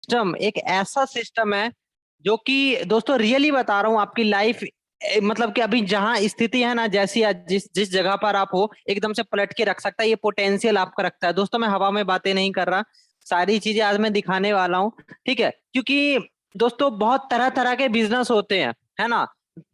System एक ऐसा system है जो कि दोस्तों रियली बता रहा हूँ, आपकी लाइफ मतलब कि अभी जहां स्थिति है ना, जैसी आज जिस जिस जगह पर आप हो एकदम से पलट के रख सकता है। ये पोटेंशियल आपका रखता है दोस्तों। मैं हवा में बातें नहीं कर रहा, सारी चीजें आज मैं दिखाने वाला हूँ, ठीक है। क्योंकि दोस्तों बहुत तरह तरह के बिजनेस होते हैं, है ना।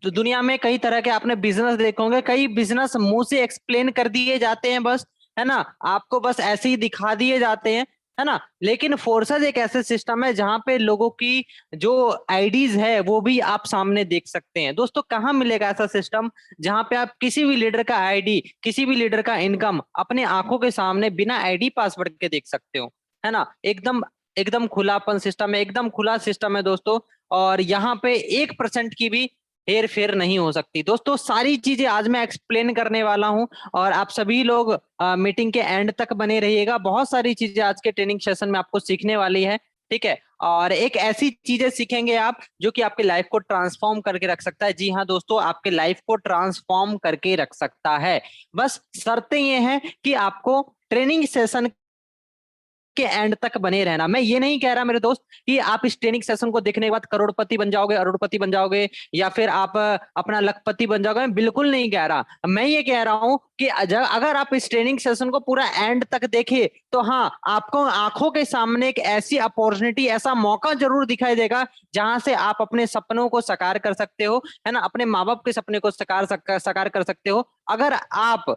तो दुनिया में कई तरह के आपने बिजनेस देखे होंगे, कई बिजनेस मुंह से एक्सप्लेन कर दिए जाते हैं बस, है ना। आपको बस ऐसे ही दिखा दिए जाते हैं, है ना। लेकिन फोर्सेस एक ऐसे सिस्टम है जहां पे लोगों की जो आईडीज है वो भी आप सामने देख सकते हैं। दोस्तों कहाँ मिलेगा ऐसा सिस्टम जहां पे आप किसी भी लीडर का आईडी, किसी भी लीडर का इनकम अपने आंखों के सामने बिना आईडी पासवर्ड के देख सकते हो, है ना। एकदम एकदम खुलापन सिस्टम है, एकदम खुला सिस्टम है दोस्तों। और यहाँ पे 1% की भी हेर फेर नहीं हो सकती दोस्तों। सारी चीजें आज मैं एक्सप्लेन करने वाला हूँ और आप सभी लोग मीटिंग के एंड तक बने रहिएगा। बहुत सारी चीजें आज के ट्रेनिंग सेशन में आपको सीखने वाली है, ठीक है। और एक ऐसी चीजें सीखेंगे आप जो कि आपकी लाइफ को ट्रांसफॉर्म करके रख सकता है। जी हाँ दोस्तों, आपके लाइफ को ट्रांसफॉर्म करके रख सकता है। बस शर्तें ये हैं कि आपको ट्रेनिंग सेशन के एंड तक बने रहना। मैं ये नहीं कह रहा मेरे दोस्त कि आप इस ट्रेनिंग सेशन को देखने के बाद करोड़पति बन जाओगे, अरबपति बन जाओगे, या फिर आप अपना लखपति बन जाओगे। मैं बिल्कुल नहीं कह रहा। मैं ये कह रहा हूं कि अगर आप इस ट्रेनिंग सेशन को पूरा एंड तक देखे तो हाँ, आपको आंखों के सामने एक ऐसी अपॉर्चुनिटी, ऐसा मौका जरूर दिखाई देगा जहां से आप अपने सपनों को साकार कर सकते हो, है ना। अपने माँ बाप के सपने को साकार कर सकते हो। अगर आप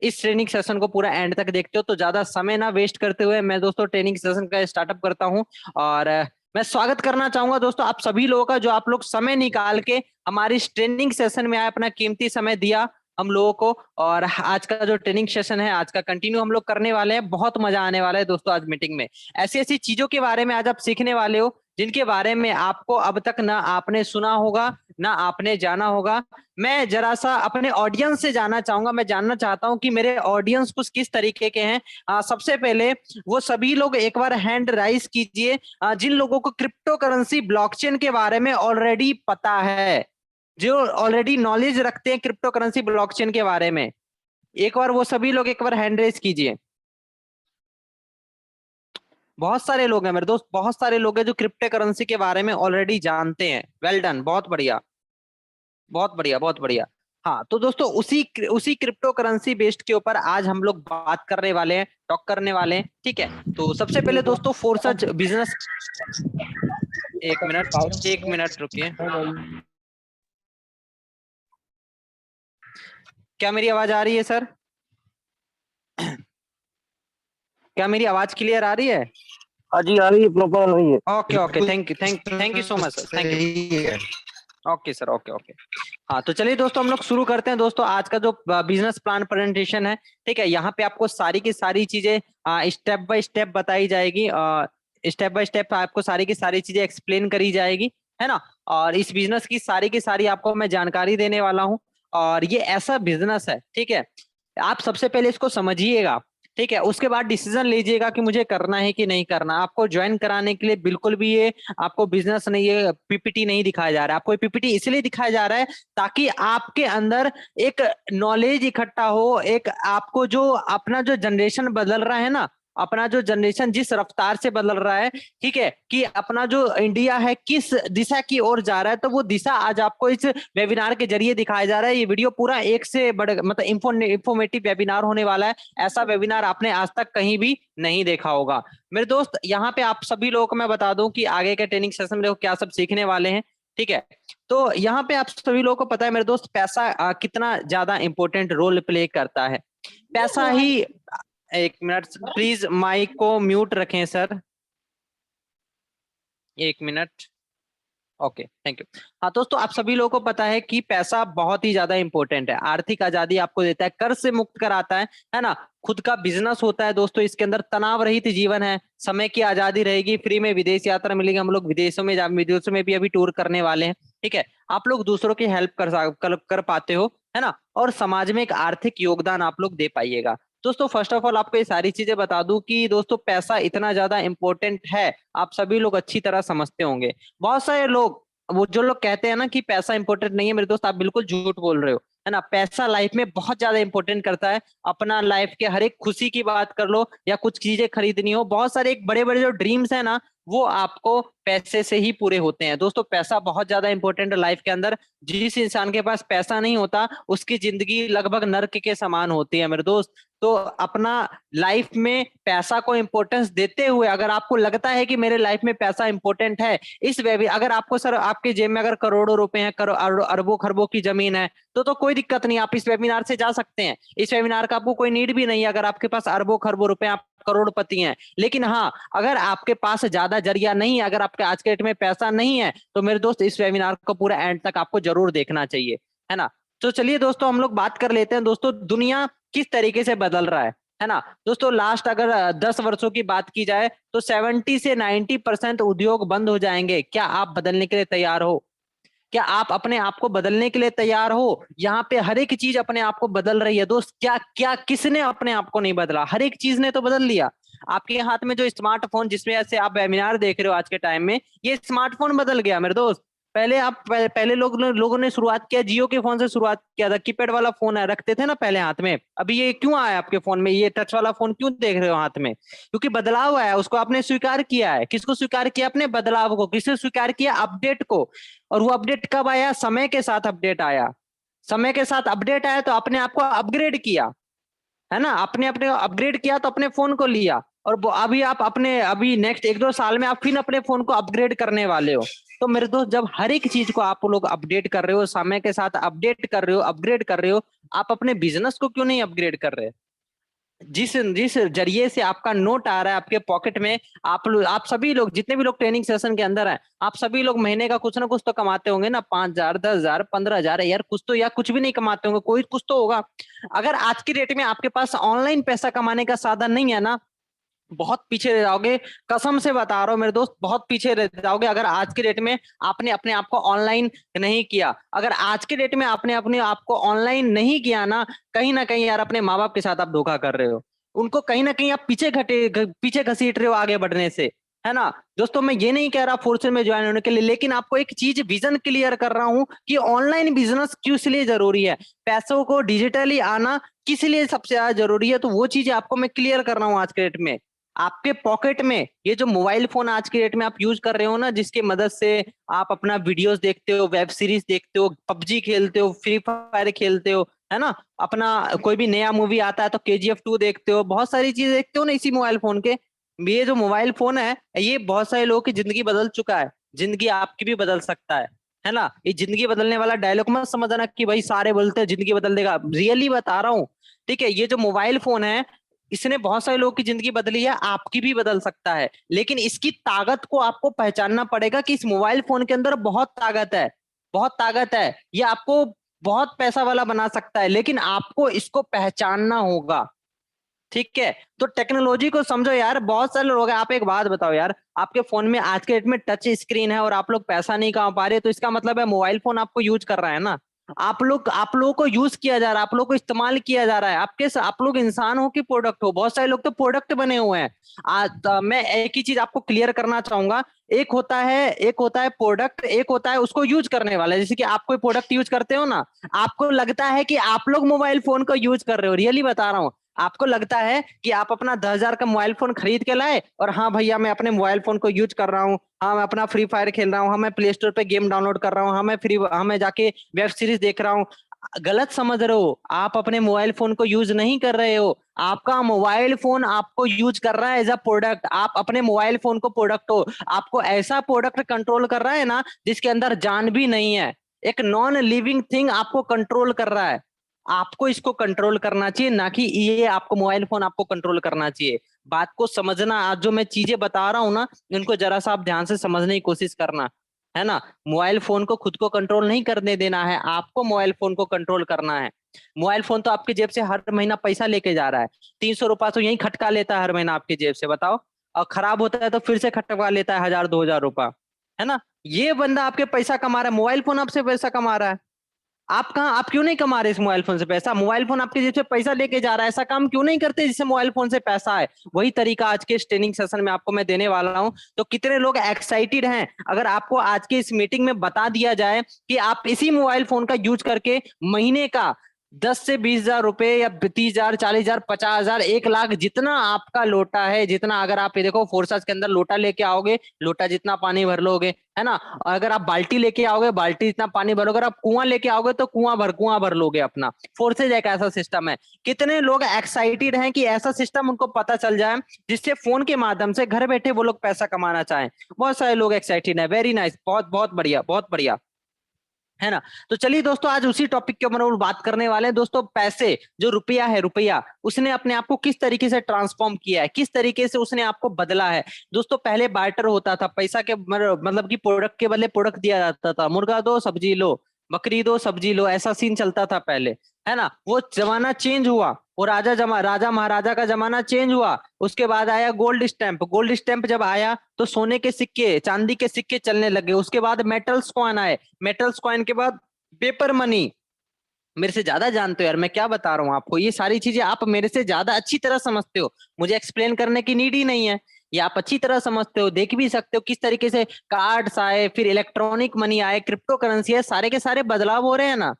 इस ट्रेनिंग सेशन को पूरा एंड तक देखते हो तो ज्यादा समय ना वेस्ट करते हुए मैं दोस्तों ट्रेनिंग सेशन का स्टार्टअप करता हूं। और मैं स्वागत करना चाहूंगा दोस्तों आप सभी लोगों का, जो आप लोग समय निकाल के हमारी इस ट्रेनिंग सेशन में आए, अपना कीमती समय दिया हम लोगों को। और आज का जो ट्रेनिंग सेशन है आज का कंटिन्यू हम लोग करने वाले हैं। बहुत मजा आने वाला है दोस्तों आज मीटिंग में। ऐसी ऐसी चीजों के बारे में आज आप सीखने वाले हो जिनके बारे में आपको अब तक ना आपने सुना होगा ना आपने जाना होगा। मैं जरा सा अपने ऑडियंस से जानना चाहूंगा, मैं जानना चाहता हूं कि मेरे ऑडियंस कुछ किस तरीके के हैं। सबसे पहले वो सभी लोग एक बार हैंड राइज कीजिए जिन लोगों को क्रिप्टो करेंसी ब्लॉकचेन के बारे में ऑलरेडी पता है, जो ऑलरेडी नॉलेज रखते हैं क्रिप्टो करेंसी ब्लॉकचेन के बारे में। एक बार वो सभी लोग एक बार हैंड रेज कीजिए। बहुत सारे लोग हैं मेरे दोस्त, बहुत सारे लोग हैं जो क्रिप्टो करेंसी के बारे में ऑलरेडी जानते हैं। वेल डन, बहुत बढ़िया, बहुत बढ़िया, बहुत बढ़िया। हाँ तो दोस्तों उसी उसी क्रिप्टो करेंसी बेस्ड के ऊपर आज हम लोग बात करने वाले हैं, टॉक करने वाले हैं, ठीक है। तो सबसे पहले दोस्तों फोर्सज बिजनेस, एक मिनट, एक मिनट रुकिए। क्या मेरी आवाज आ रही है सर? क्या मेरी आवाज क्लियर आ रही है? हाँ जी आ रही है, प्रॉपर आ रही है। Okay okay, thank you so much sir, thank you. Okay sir, okay okay. हाँ तो चलिए दोस्तों हम लोग शुरू करते हैं। दोस्तों आज का जो बिजनेस प्लान प्रेजेंटेशन है, ठीक है, यहाँ पे आपको सारी की सारी चीजें स्टेप बाय स्टेप बताई जाएगी। स्टेप बाय स्टेप आपको सारी की सारी चीजें एक्सप्लेन करी जाएगी, है ना। और इस बिजनेस की सारी आपको मैं जानकारी देने वाला हूँ। और ये ऐसा बिजनेस है, ठीक है, आप सबसे पहले इसको समझिएगा, ठीक है। उसके बाद डिसीजन लीजिएगा कि मुझे करना है कि नहीं करना। आपको ज्वाइन कराने के लिए बिल्कुल भी ये आपको बिजनेस नहीं, ये पीपीटी नहीं दिखाया जा रहा है। आपको ये पीपीटी इसलिए दिखाया जा रहा है ताकि आपके अंदर एक नॉलेज इकट्ठा हो, एक आपको जो अपना जो जनरेशन बदल रहा है ना, अपना जो जनरेशन जिस रफ्तार से बदल रहा है, ठीक है, कि अपना जो इंडिया है किस दिशा की ओर जा रहा है, तो वो दिशा आज आपको इस वेबिनार के जरिए दिखाया जा रहा है। ये वीडियो पूरा एक से बड़े मतलब इंफॉर्मेटिव वेबिनार होने वाला है। ऐसा वेबिनार आपने आज तक कहीं भी नहीं देखा होगा मेरे दोस्त। यहाँ पे आप सभी लोगों को मैं बता दूं कि आगे के ट्रेनिंग सेशन में देखो क्या सब सीखने वाले हैं, ठीक है। तो यहाँ पे आप सभी लोगों को पता है मेरे दोस्त, पैसा कितना ज्यादा इंपॉर्टेंट रोल प्ले करता है। पैसा ही, एक मिनट प्लीज माइक को म्यूट रखें सर, एक मिनट। Okay thank you. हाँ दोस्तों आप सभी लोगों को पता है कि पैसा बहुत ही ज्यादा इंपॉर्टेंट है। आर्थिक आजादी आपको देता है, कर्ज से मुक्त कराता है ना। खुद का बिजनेस होता है दोस्तों, इसके अंदर तनाव रहित जीवन है, समय की आजादी रहेगी, फ्री में विदेश यात्रा मिलेगी। हम लोग विदेशों में भी अभी टूर करने वाले हैं, ठीक है। आप लोग दूसरों की हेल्प कर पाते हो, है ना। और समाज में एक आर्थिक योगदान आप लोग दे पाइएगा। दोस्तों फर्स्ट ऑफ ऑल आपको ये सारी चीजें बता दूं कि दोस्तों पैसा इतना ज्यादा इंपॉर्टेंट है, आप सभी लोग अच्छी तरह समझते होंगे। बहुत सारे लोग, वो जो लोग कहते हैं ना कि पैसा इंपॉर्टेंट नहीं है, मेरे दोस्त आप बिल्कुल झूठ बोल रहे हो, है ना। पैसा लाइफ में बहुत ज्यादा इंपॉर्टेंट करता है। अपना लाइफ के हर एक खुशी की बात कर लो या कुछ चीजें खरीदनी हो, बहुत सारे एक बड़े बड़े जो ड्रीम्स है ना, वो आपको पैसे से ही पूरे होते हैं। दोस्तों पैसा बहुत ज्यादा इंपॉर्टेंट है लाइफ के अंदर। जिस इंसान के पास पैसा नहीं होता उसकी जिंदगी लगभग नर्क के समान होती है मेरे दोस्त। तो अपना लाइफ में पैसा को इंपॉर्टेंस देते हुए, अगर आपको लगता है कि मेरे लाइफ में पैसा इंपॉर्टेंट है, इस वे भी अगर आपको सर आपके जेब में अगर करोड़ों रुपए हैं, अरबों खरबों की जमीन है, तो कोई दिक्कत नहीं, आप इस वेबिनार से जा सकते हैं। इस वेबिनार का आपको कोई नीड भी नहीं है अगर आपके पास अरबों खरबों रुपए, आप करोड़पति हैं। लेकिन हाँ, अगर आपके पास ज्यादा जरिया नहीं है, अगर आपके आज के डेट में पैसा नहीं है, तो मेरे दोस्त इस वेबिनार को पूरा एंड तक आपको जरूर देखना चाहिए, है ना। तो चलिए दोस्तों हम लोग बात कर लेते हैं दोस्तों, दुनिया किस तरीके से बदल रहा है ना। दोस्तों लास्ट अगर 10 वर्षों की बात की जाए तो 70 से 90% उद्योग बंद हो जाएंगे। क्या आप बदलने के लिए तैयार हो? क्या आप अपने आप को बदलने के लिए तैयार हो? यहाँ पे हर एक चीज अपने आप को बदल रही है दोस्त। क्या क्या किसने अपने आप को नहीं बदला? हर एक चीज ने तो बदल लिया। आपके हाथ में जो स्मार्टफोन जिसमें ऐसे आप वेबिनार देख रहे हो आज के टाइम में, ये स्मार्टफोन बदल गया मेरे दोस्त। पहले पहले लोगों ने शुरुआत किया जियो के फोन से, शुरुआत किया था, कीपैड वाला फोन है रखते थे ना पहले हाथ में। अभी ये क्यों आया आपके फोन में, ये टच वाला फोन क्यों देख रहे हो हाथ में? क्योंकि बदलाव आया, उसको आपने स्वीकार किया है। किसको स्वीकार किया? अपने बदलाव को। किसने स्वीकार किया? अपडेट को। और वो अपडेट कब आया? समय के साथ अपडेट आया। समय के साथ अपडेट आया तो अपने आप को अपग्रेड किया, है ना। अपने अपने अपग्रेड किया तो अपने फोन को लिया। और अभी आप अपने अभी नेक्स्ट 1-2 साल में आप फिर अपने फोन को अपग्रेड करने वाले हो। तो मेरे दोस्त जब हर एक चीज को आप लोग अपडेट कर रहे हो, समय के साथ अपडेट कर रहे हो, अपग्रेड कर रहे हो, आप अपने बिजनेस को क्यों नहीं अपग्रेड कर रहे? जिस जिस जरिए से आपका नोट आ रहा है आपके पॉकेट में, आप सभी लोग जितने भी लोग ट्रेनिंग सेशन के अंदर हैं, आप सभी लोग महीने का कुछ ना कुछ तो कमाते होंगे ना, 5,000, 10,000, 15,000 यार, कुछ तो, या कुछ भी नहीं कमाते होंगे, कोई कुछ तो होगा। अगर आज की डेट में आपके पास ऑनलाइन पैसा कमाने का साधन नहीं है ना, बहुत पीछे रह जाओगे। कसम से बता रहा हूँ मेरे दोस्त, बहुत पीछे रह जाओगे अगर आज के डेट में आपने अपने आप को ऑनलाइन नहीं किया। अगर आज के डेट में आपने अपने आप को ऑनलाइन नहीं किया ना कहीं यार अपने माँ बाप के साथ आप धोखा कर रहे हो। उनको कहीं ना कहीं आप पीछे घसीट रहे हो आगे बढ़ने से, है ना। दोस्तों मैं ये नहीं कह रहा फोर्सेस में ज्वाइन होने के लिए, लेकिन आपको एक चीज विजन क्लियर कर रहा हूँ कि ऑनलाइन बिजनेस क्यों इसलिए जरूरी है, पैसों को डिजिटली आना किस लिए सबसे ज्यादा जरूरी है। तो वो चीजें आपको मैं क्लियर कर रहा हूँ आज के डेट में। आपके पॉकेट में ये जो मोबाइल फोन आज के डेट में आप यूज कर रहे हो ना, जिसकी मदद से आप अपना वीडियोस देखते हो, वेब सीरीज देखते हो, पबजी खेलते हो, फ्री फायर खेलते हो, है ना। अपना कोई भी नया मूवी आता है तो KGF 2 देखते हो, बहुत सारी चीजें देखते हो ना इसी मोबाइल फोन के। ये जो मोबाइल फोन है ये बहुत सारे लोगों की जिंदगी बदल चुका है। जिंदगी आपकी भी बदल सकता है ना। ये जिंदगी बदलने वाला डायलॉग मत समझना कि भाई सारे बोलते हैं जिंदगी बदल देगा, रियली बता रहा हूँ। ठीक है, ये जो मोबाइल फोन है इसने बहुत सारे लोगों की जिंदगी बदली है, आपकी भी बदल सकता है। लेकिन इसकी ताकत को आपको पहचानना पड़ेगा कि इस मोबाइल फोन के अंदर बहुत ताकत है, बहुत ताकत है। ये आपको बहुत पैसा वाला बना सकता है, लेकिन आपको इसको पहचानना होगा। ठीक है, तो टेक्नोलॉजी को समझो यार। बहुत सारे लोग हैं, आप एक बात बताओ यार, आपके फोन में आज के डेट में टच स्क्रीन है और आप लोग पैसा नहीं कमा पा रहे, तो इसका मतलब है मोबाइल फोन आपको यूज कर रहा है ना। आप लोगों को यूज किया जा रहा है, आप लोगों को इस्तेमाल किया जा रहा है। आप लोग इंसान हो कि प्रोडक्ट हो? बहुत सारे लोग तो प्रोडक्ट बने हुए हैं। मैं एक ही चीज आपको क्लियर करना चाहूंगा, एक होता है प्रोडक्ट, एक होता है उसको यूज करने वाला। जैसे कि आप कोई प्रोडक्ट यूज करते हो ना, आपको लगता है कि आप लोग मोबाइल फोन को यूज कर रहे हो, रियली बता रहा हूँ। आपको लगता है कि आप अपना 10,000 का मोबाइल फोन खरीद के लाए और हाँ भैया मैं अपने मोबाइल फोन को यूज कर रहा हूँ, हाँ मैं अपना फ्री फायर खेल रहा हूँ, हाँ मैं प्ले स्टोर पे गेम डाउनलोड कर रहा हूँ, हाँ मैं जाके वेब सीरीज देख रहा हूँ। गलत समझ रहे हो, आप अपने मोबाइल फोन को यूज नहीं कर रहे हो। आपका मोबाइल फोन आपको यूज कर रहा है एज अ प्रोडक्ट। आप अपने मोबाइल फोन को प्रोडक्ट हो, आपको ऐसा प्रोडक्ट कंट्रोल कर रहा है ना जिसके अंदर जान भी नहीं है। एक नॉन लिविंग थिंग आपको कंट्रोल कर रहा है। आपको इसको कंट्रोल करना चाहिए, ना कि ये आपको मोबाइल फोन आपको कंट्रोल करना चाहिए। बात को समझना, आज जो मैं चीजें बता रहा हूँ ना, इनको जरा सा आप ध्यान से समझने की कोशिश करना, है ना। मोबाइल फोन को खुद को कंट्रोल नहीं करने देना है, आपको मोबाइल फोन को कंट्रोल करना है। मोबाइल फोन तो आपकी जेब से हर महीना पैसा लेके जा रहा है। 300 रुपया तो यही खटका लेता है हर महीना आपकी जेब से, बताओ। और खराब होता है तो फिर से खटका लेता है 1,000-2,000 रुपया, है ना। ये बंदा आपके पैसा कमा रहा है, मोबाइल फोन आपसे पैसा कमा रहा है। आप क्यों नहीं कमा रहे इस मोबाइल फोन से पैसा? मोबाइल फोन आपके जेब से पैसा लेके जा रहा है, ऐसा काम क्यों नहीं करते जिससे मोबाइल फोन से पैसा आए? वही तरीका आज के इस ट्रेनिंग सेशन में आपको मैं देने वाला हूं। तो कितने लोग एक्साइटेड हैं अगर आपको आज के इस मीटिंग में बता दिया जाए कि आप इसी मोबाइल फोन का यूज करके महीने का 10 से 20,000 रुपए या 30,000, 40,000, 50,000, 1 लाख, जितना आपका लोटा है, जितना, अगर आप ये देखो फोर्सेस के अंदर लोटा लेके आओगे, लोटा जितना पानी भर लोगे, है ना। और अगर आप बाल्टी लेके आओगे, बाल्टी जितना पानी भरोगे। अगर आप कुआं लेके आओगे तो कुआं भर लोगे अपना। फोर्सेज एक ऐसा सिस्टम है। कितने लोग एक्साइटेड हैं कि ऐसा सिस्टम उनको पता चल जाए जिससे फोन के माध्यम से घर बैठे वो लोग पैसा कमाना चाहें। बहुत सारे लोग एक्साइटेड है। वेरी नाइस, बहुत बहुत बढ़िया, बहुत बढ़िया, है ना। तो चलिए दोस्तों, आज उसी टॉपिक के ऊपर बात करने वाले हैं दोस्तों। पैसे, जो रुपया है, रुपया उसने अपने आप को किस तरीके से ट्रांसफॉर्म किया है, किस तरीके से उसने आपको बदला है। दोस्तों पहले बार्टर होता था, पैसा के मतलब कि प्रोडक्ट के बदले प्रोडक्ट दिया जाता था। मुर्गा दो सब्जी लो, बकरी दो सब्जी लो, ऐसा सीन चलता था पहले, है ना। वो जमाना चेंज हुआ, वो राजा महाराजा का जमाना चेंज हुआ। उसके बाद आया गोल्ड स्टैंप। गोल्ड स्टैंप जब आया तो सोने के सिक्के, चांदी के सिक्के चलने लगे। उसके बाद मेटल्स कॉइन आए। मेटल्स कॉइन के बाद पेपर मनी। मेरे से ज्यादा जानते हो यार, मैं क्या बता रहा हूँ आपको, ये सारी चीजें आप मेरे से ज्यादा अच्छी तरह समझते हो। मुझे एक्सप्लेन करने की नीड ही नहीं है, ये आप अच्छी तरह समझते हो, देख भी सकते हो किस तरीके से कार्ड्स आए, फिर इलेक्ट्रॉनिक मनी आए, क्रिप्टो करेंसी है, सारे के सारे बदलाव हो रहे हैं ना।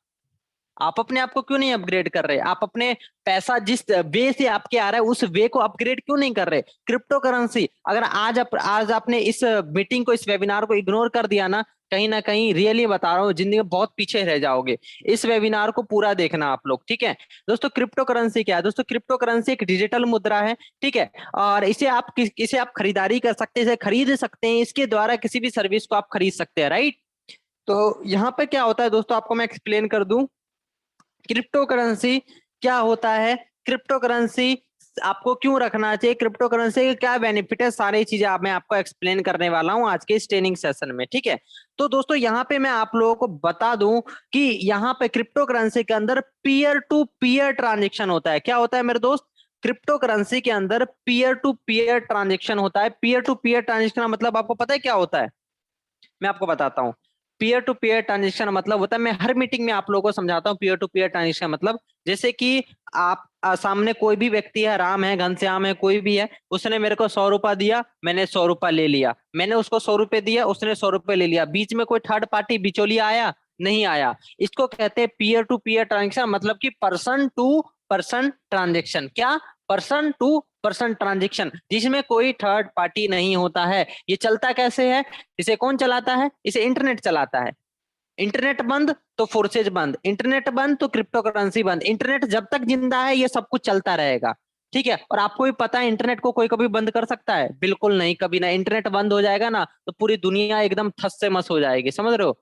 आप अपने आप को क्यों नहीं अपग्रेड कर रहे? आप अपने पैसा जिस वे से आपके आ रहा है उस वे को अपग्रेड क्यों नहीं कर रहे? क्रिप्टो करेंसी, अगर आज आपने इस मीटिंग को, इस वेबिनार को इग्नोर कर दिया ना कहीं रियली बता रहा हूँ, जिंदगी में बहुत पीछे रह जाओगे। इस वेबिनार को पूरा देखना आप लोग, ठीक है दोस्तों। क्रिप्टो करेंसी क्या है दोस्तों? क्रिप्टो करेंसी एक डिजिटल मुद्रा है, ठीक है। और इसे आप खरीदारी कर सकते हैं, इसे खरीद सकते हैं, इसके द्वारा किसी भी सर्विस को आप खरीद सकते हैं, राइट। तो यहाँ पे क्या होता है दोस्तों, आपको मैं एक्सप्लेन कर दूं क्रिप्टो करेंसी क्या होता है। क्रिप्टो करेंसी आपको क्यों रखना चाहिए, क्रिप्टो करेंसी के क्या बेनिफिट है, सारी चीजें मैं आपको एक्सप्लेन करने वाला हूं आज के इस ट्रेनिंग सेशन में, ठीक है। तो दोस्तों यहाँ पे मैं आप लोगों को बता दूं कि यहाँ पे क्रिप्टो करेंसी के अंदर पीयर टू पीयर ट्रांजेक्शन होता है। क्या होता है मेरे दोस्त? क्रिप्टो करेंसी के अंदर पीयर टू पीयर ट्रांजेक्शन होता है। पीयर टू पीयर ट्रांजेक्शन का मतलब आपको पता है क्या होता है? मैं आपको बताता हूँ। पीयर टू पीयर ट्रांजेक्शन मतलब होता है, मैं हर मीटिंग में आप लोगों को समझाता हूँ पीयर टू पीयर ट्रांजेक्शन मतलब, जैसे कि आप सामने कोई भी व्यक्ति है, राम है, घनश्याम है, कोई भी है, उसने मेरे को 100 रुपया दिया, मैंने 100 रुपया ले लिया। मैंने उसको 100 रुपये दिया, उसने 100 रुपये ले लिया। बीच में कोई थर्ड पार्टी बिचौलिया आया? नहीं आया। इसको कहते हैं पीयर टू पीयर ट्रांजेक्शन, मतलब कि पर्सन टू पर्सन ट्रांजेक्शन। क्या? पर्सन टू पर्सन ट्रांजेक्शन, जिसमें कोई थर्ड पार्टी नहीं होता है। ये चलता कैसे है? इसे कौन चलाता है? इसे इंटरनेट चलाता है। इंटरनेट बंद तो फोर्सेज बंद, इंटरनेट बंद तो क्रिप्टो करेंसी बंद। इंटरनेट जब तक जिंदा है ये सब कुछ चलता रहेगा, ठीक है। और आपको भी पता है इंटरनेट को कोई कभी बंद कर सकता है? बिल्कुल नहीं, कभी ना। इंटरनेट बंद हो जाएगा ना तो पूरी दुनिया एकदम थस से मस हो जाएगी, समझ रहे हो।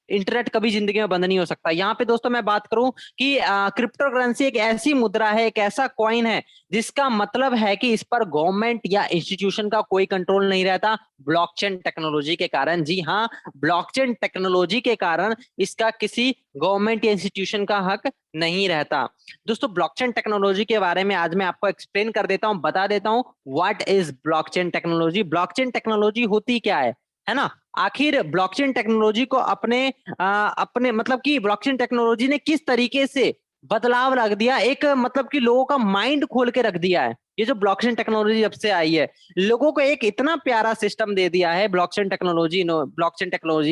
इंटरनेट कभी जिंदगी में बंद नहीं हो सकता। यहाँ पे दोस्तों मैं बात करूं कि क्रिप्टो करेंसी एक ऐसी मुद्रा है, एक ऐसा कॉइन है जिसका मतलब है कि इस पर गवर्नमेंट या इंस्टीट्यूशन का कोई कंट्रोल नहीं रहता, ब्लॉकचेन टेक्नोलॉजी के कारण। जी हाँ, ब्लॉकचेन टेक्नोलॉजी के कारण इसका किसी गवर्नमेंट या इंस्टीट्यूशन का हक नहीं रहता। दोस्तों ब्लॉकचेन टेक्नोलॉजी के बारे में आज मैं आपको एक्सप्लेन कर देता हूं, बता देता हूं what is blockchain technology. Blockchain technology होती क्या है ना। आखिर ब्लॉकचेन टेक्नोलॉजी को अपने मतलब कि ब्लॉकचेन टेक्नोलॉजी ने किस तरीके से बदलाव रख दिया, एक मतलब कि लोगों का माइंड खोल के रख दिया है। ये जो ब्लॉकचेन टेक्नोलॉजी जब से आई है, लोगों को एक इतना प्यारा सिस्टम दे दिया है ब्लॉकचेन टेक्नोलॉजी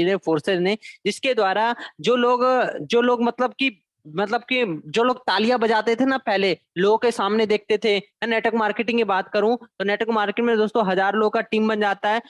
ने, फोर्सेज ने, जिसके द्वारा जो लोग मतलब कि जो लोग तालियां बजाते थे ना पहले, लोगों के सामने देखते थे। नेटवर्क मार्केटिंग की बात करूं तो नेटवर्क मार्केटिंग में दोस्तों 1,000 लोग का टीम बन जाता है,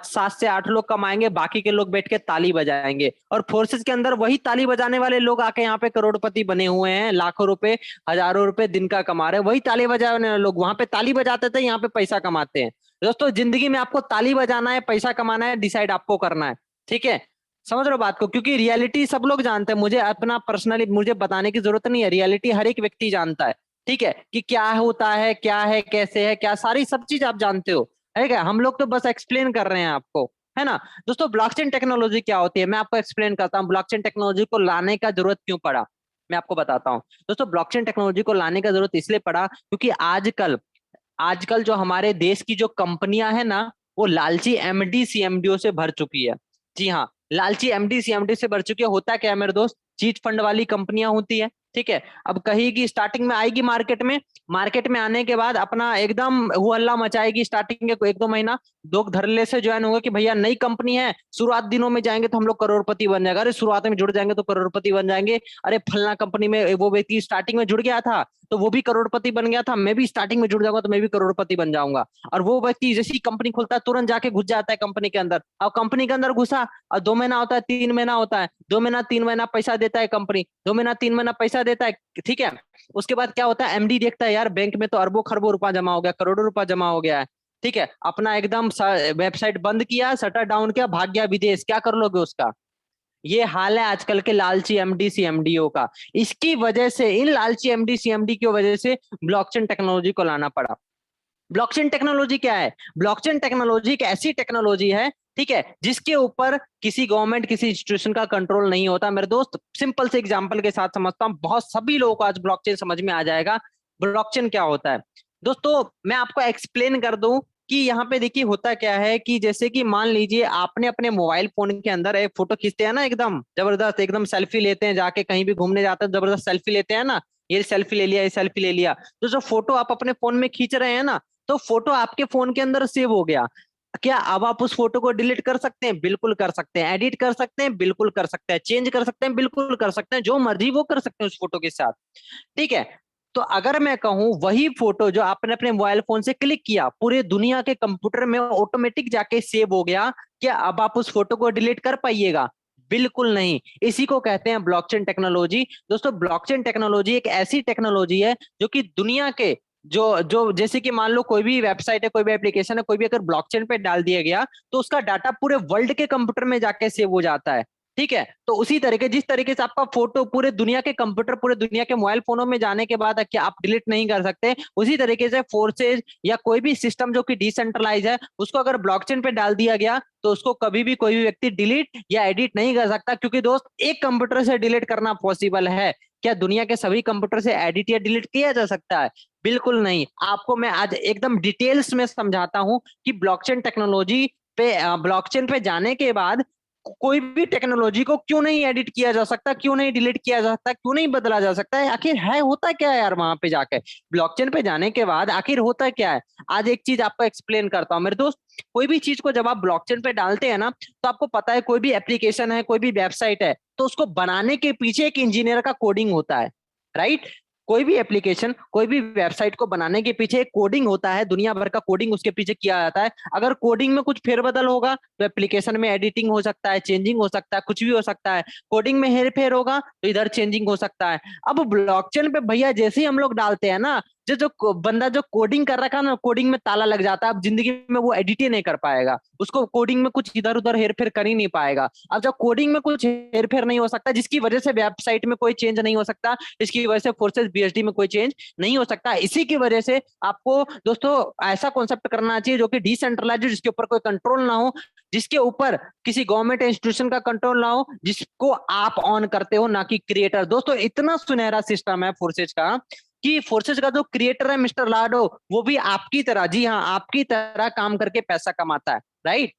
7 से 8 लोग कमाएंगे, बाकी के लोग बैठ के ताली बजाएंगे। और फोर्सेज के अंदर वही ताली बजाने वाले लोग आके यहाँ पे करोड़पति बने हुए हैं, लाखों रुपए, हजारों रुपए दिन का कमा रहे हैं। वही ताली बजाने वाले लोग वहां पे ताली बजाते थे, यहाँ पे पैसा कमाते हैं। दोस्तों जिंदगी में आपको ताली बजाना है, पैसा कमाना है, डिसाइड आपको करना है, ठीक है। समझ रहे हो बात को? क्योंकि रियलिटी सब लोग जानते हैं, मुझे अपना पर्सनली मुझे बताने की जरूरत नहीं है, रियलिटी हर एक व्यक्ति जानता है, ठीक है, कि क्या होता है, क्या है, कैसे है, क्या, सारी सब चीज आप जानते हो, है क्या। हम लोग तो बस एक्सप्लेन कर रहे हैं आपको, है ना। दोस्तों ब्लॉकचेन टेक्नोलॉजी क्या होती है, मैं आपको एक्सप्लेन करता हूँ। ब्लॉकचेन टेक्नोलॉजी को लाने का जरूरत क्यों पड़ा, मैं आपको बताता हूँ। दोस्तों ब्लॉकचेन टेक्नोलॉजी को लाने का जरूरत इसलिए पड़ा क्योंकि आजकल आजकल जो हमारे देश की जो कंपनियां है ना, वो लालची एमडी सीएमडीओ से भर चुकी है। जी हाँ, लालची एमडी सीएमडी से भर चुकी है। होता क्या है मेरे दोस्त, चीट फंड वाली कंपनियां होती है, ठीक है। अब कहेगी स्टार्टिंग में आएगी मार्केट में आने के बाद अपना एकदम वो हल्ला मचाएगी स्टार्टिंग के 1-2 महीना, लोग धरले से ज्वाइन होंगे कि भैया नई कंपनी है, शुरुआत दिनों में जाएंगे तो हम लोग करोड़पति बन जाएगा, अरे शुरुआत में जुड़ जाएंगे तो करोड़पति बन जाएंगे, अरे फलना कंपनी में वो व्यक्ति स्टार्टिंग में जुड़ गया था तो वो भी करोड़पति बन गया था, मैं भी स्टार्टिंग में जुड़ जाऊंगा तो मैं भी करोड़पति बन जाऊंगा। और वो व्यक्ति जैसी कंपनी खुलता है तुरंत जाके घुस जाता है कंपनी के अंदर, अब कंपनी के अंदर घुसा और 2 महीना होता है, 3 महीना होता है, 2 महीना 3 महीना पैसा देता है कंपनी, 2 महीना 3 महीना पैसा देता है, ठीक है। उसके बाद क्या होता है, एमडी देखता है यार बैंक में तो अरबों खरबों रुपया जमा हो गया, करोड़ों रुपया जमा हो गया है, ठीक है, अपना एकदम वेबसाइट बंद किया, शटर डाउन किया, भाग गया विदेश, क्या कर लोगे उसका। ये हाल है आजकल के लालची एमडी सीएमडीओ का। इसकी वजह से, इन लालची एमडी सीएमडी की वजह से ब्लॉकचेन टेक्नोलॉजी को लाना पड़ा। ब्लॉकचेन टेक्नोलॉजी क्या है? ब्लॉकचेन टेक्नोलॉजी एक ऐसी टेक्नोलॉजी है, ठीक है, जिसके ऊपर किसी गवर्नमेंट किसी इंस्टीट्यूशन का कंट्रोल नहीं होता। मेरे दोस्त सिंपल से एग्जांपल के साथ समझता हूं, बहुत सभी लोगों को आज ब्लॉकचेन समझ में आ जाएगा। ब्लॉकचेन क्या होता है दोस्तों, मैं आपको एक्सप्लेन कर दूं कि यहाँ पे देखिए होता क्या है कि जैसे कि मान लीजिए आपने अपने मोबाइल फोन के अंदर एक फोटो खींचते हैं ना, एकदम जबरदस्त, एकदम सेल्फी लेते हैं, जाके कहीं भी घूमने जाते हैं जबरदस्त सेल्फी लेते हैं ना, ये सेल्फी ले लिया, ये सेल्फी ले लिया, तो जो फोटो आप अपने फोन में खींच रहे हैं ना, तो फोटो आपके फोन के अंदर सेव हो गया। क्या अब आप उस फोटो को डिलीट कर सकते हैं? बिल्कुल कर सकते हैं। एडिट कर सकते हैं? बिल्कुल कर सकते हैं। चेंज कर सकते हैं? बिल्कुल कर सकते हैं। जो मर्जी वो कर सकते हैं उस फोटो के साथ, ठीक है। तो अगर मैं कहूं वही फोटो जो आपने अपने मोबाइल फोन से क्लिक किया पूरे दुनिया के कंप्यूटर में ऑटोमेटिक जाके सेव हो गया, क्या अब आप उस फोटो को डिलीट कर पाइएगा? बिल्कुल नहीं। इसी को कहते हैं ब्लॉकचेन टेक्नोलॉजी। दोस्तों ब्लॉकचेन टेक्नोलॉजी एक ऐसी टेक्नोलॉजी है जो कि दुनिया के जो जो जैसे कि मान लो कोई भी वेबसाइट है, कोई भी एप्लीकेशन है, कोई भी अगर ब्लॉकचेन पे डाल दिया गया तो उसका डाटा पूरे वर्ल्ड के कंप्यूटर में जाके सेव हो जाता है, ठीक है। तो उसी तरीके जिस तरीके से आपका फोटो पूरे दुनिया के कंप्यूटर, पूरे दुनिया के मोबाइल फोनों में जाने के बाद क्या आप डिलीट नहीं कर सकते, उसी तरीके से फोर्सेज या कोई भी सिस्टम जो कि डिसेंट्रलाइज है उसको अगर ब्लॉकचेन पे डाल दिया गया तो उसको कभी भी कोई भी व्यक्ति डिलीट या एडिट नहीं कर सकता, क्योंकि दोस्त एक कंप्यूटर से डिलीट करना पॉसिबल है। क्या दुनिया के सभी कंप्यूटर से एडिट या डिलीट किया जा सकता है? बिल्कुल नहीं। आपको मैं आज एकदम डिटेल्स में समझाता हूं कि ब्लॉकचेन टेक्नोलॉजी पे, ब्लॉकचेन पे जाने के बाद कोई भी टेक्नोलॉजी को क्यों नहीं एडिट किया जा सकता, क्यों नहीं डिलीट किया जा सकता, क्यों नहीं बदला जा सकता है, आखिर है होता क्या है यार वहां पे जाके ब्लॉकचेन पे जाने के बाद आखिर होता क्या है। आज एक चीज आपको एक्सप्लेन करता हूँ मेरे दोस्त। कोई भी चीज को जब आप ब्लॉकचेन पे डालते हैं ना, तो आपको पता है कोई भी एप्लीकेशन है, कोई भी वेबसाइट है, तो उसको बनाने के पीछे एक इंजीनियर का कोडिंग होता है, राइट। कोई भी एप्लीकेशन, कोई भी वेबसाइट को बनाने के पीछे एक कोडिंग होता है, दुनिया भर का कोडिंग उसके पीछे किया जाता है। अगर कोडिंग में कुछ फेरबदल होगा तो एप्लीकेशन में एडिटिंग हो सकता है, चेंजिंग हो सकता है, कुछ भी हो सकता है। कोडिंग में हेर फेर होगा तो इधर चेंजिंग हो सकता है। अब ब्लॉकचेन पे भैया जैसे ही हम लोग डालते हैं ना, जो जो बंदा जो कोडिंग कर रखा है ना, कोडिंग में ताला लग जाता है, अब जिंदगी में वो एडिट ही नहीं कर पाएगा, उसको कोडिंग में कुछ इधर उधर हेर फेर कर ही नहीं पाएगा। अब जब कोडिंग में कुछ हेर फेर नहीं हो सकता, जिसकी वजह से वेबसाइट में कोई चेंज नहीं हो सकता, इसकी वजह से फोर्सेस बीएसडी में कोई चेंज नहीं हो सकता, इसी की वजह से आपको दोस्तों ऐसा कॉन्सेप्ट करना चाहिए जो कि डिसेंट्रलाइज्ड, जिसके ऊपर कोई कंट्रोल ना हो, जिसके ऊपर किसी गवर्नमेंट इंस्टीट्यूशन का कंट्रोल ना हो, जिसको आप ऑन करते हो ना कि क्रिएटर। दोस्तों इतना सुनहरा सिस्टम है फोर्सेज का कि फोर्सेज का जो क्रिएटर है मिस्टर लाडो, वो भी आपकी तरह, जी हाँ आपकी तरह काम करके पैसा कमाता है, राइट।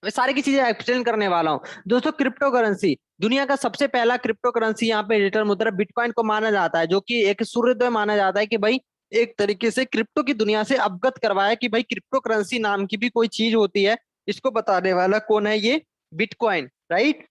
मैं सारी की चीजें एक्सप्लेन करने वाला हूँ दोस्तों। क्रिप्टो करेंसी, दुनिया का सबसे पहला क्रिप्टो करेंसी यहाँ पे डिजिटल मुद्रा बिटकॉइन को माना जाता है, जो कि एक सूर्योदय माना जाता है कि भाई एक तरीके से क्रिप्टो की दुनिया से अवगत करवाया कि भाई क्रिप्टो करेंसी नाम की भी कोई चीज होती है। इसको बताने वाला कौन है? ये बिटकॉइन, राइट।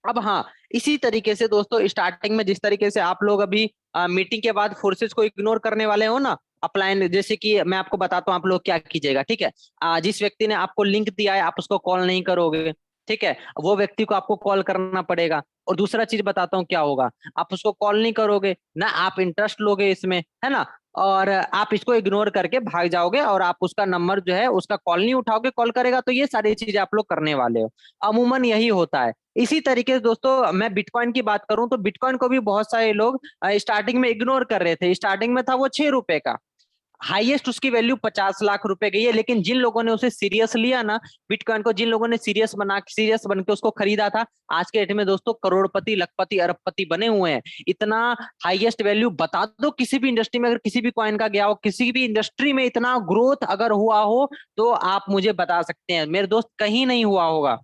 अब हाँ, इसी तरीके से दोस्तों स्टार्टिंग में जिस तरीके से आप लोग अभी मीटिंग के बाद फोर्सेस को इग्नोर करने वाले हो ना, अपलाइन, जैसे कि मैं आपको बताता हूँ आप लोग क्या कीजिएगा, ठीक है। जिस व्यक्ति ने आपको लिंक दिया है आप उसको कॉल नहीं करोगे, ठीक है, वो व्यक्ति को आपको कॉल करना पड़ेगा। और दूसरा चीज बताता हूँ क्या होगा, आप उसको कॉल नहीं करोगे ना, आप इंटरेस्ट लोगे इसमें, है ना, और आप इसको इग्नोर करके भाग जाओगे और आप उसका नंबर जो है उसका कॉल नहीं उठाओगे, कॉल करेगा तो ये सारी चीजें आप लोग करने वाले हो। अमूमन यही होता है। इसी तरीके से दोस्तों मैं बिटकॉइन की बात करूं तो बिटकॉइन को भी बहुत सारे लोग स्टार्टिंग में इग्नोर कर रहे थे। स्टार्टिंग में था वो 6 रुपए का, हाईएस्ट उसकी वैल्यू 50 लाख रुपए गई है, लेकिन जिन लोगों ने उसे सीरियस लिया ना, बिटकॉइन को जिन लोगों ने सीरियस बन के उसको खरीदा था, आज के डेट में दोस्तों करोड़पति, लखपति, अरबपति बने हुए हैं। इतना हाईएस्ट वैल्यू बता दो किसी भी इंडस्ट्री में, अगर किसी भी कॉइन का गया हो, किसी भी इंडस्ट्री में इतना ग्रोथ अगर हुआ हो तो आप मुझे बता सकते हैं मेरे दोस्त, कहीं नहीं हुआ होगा।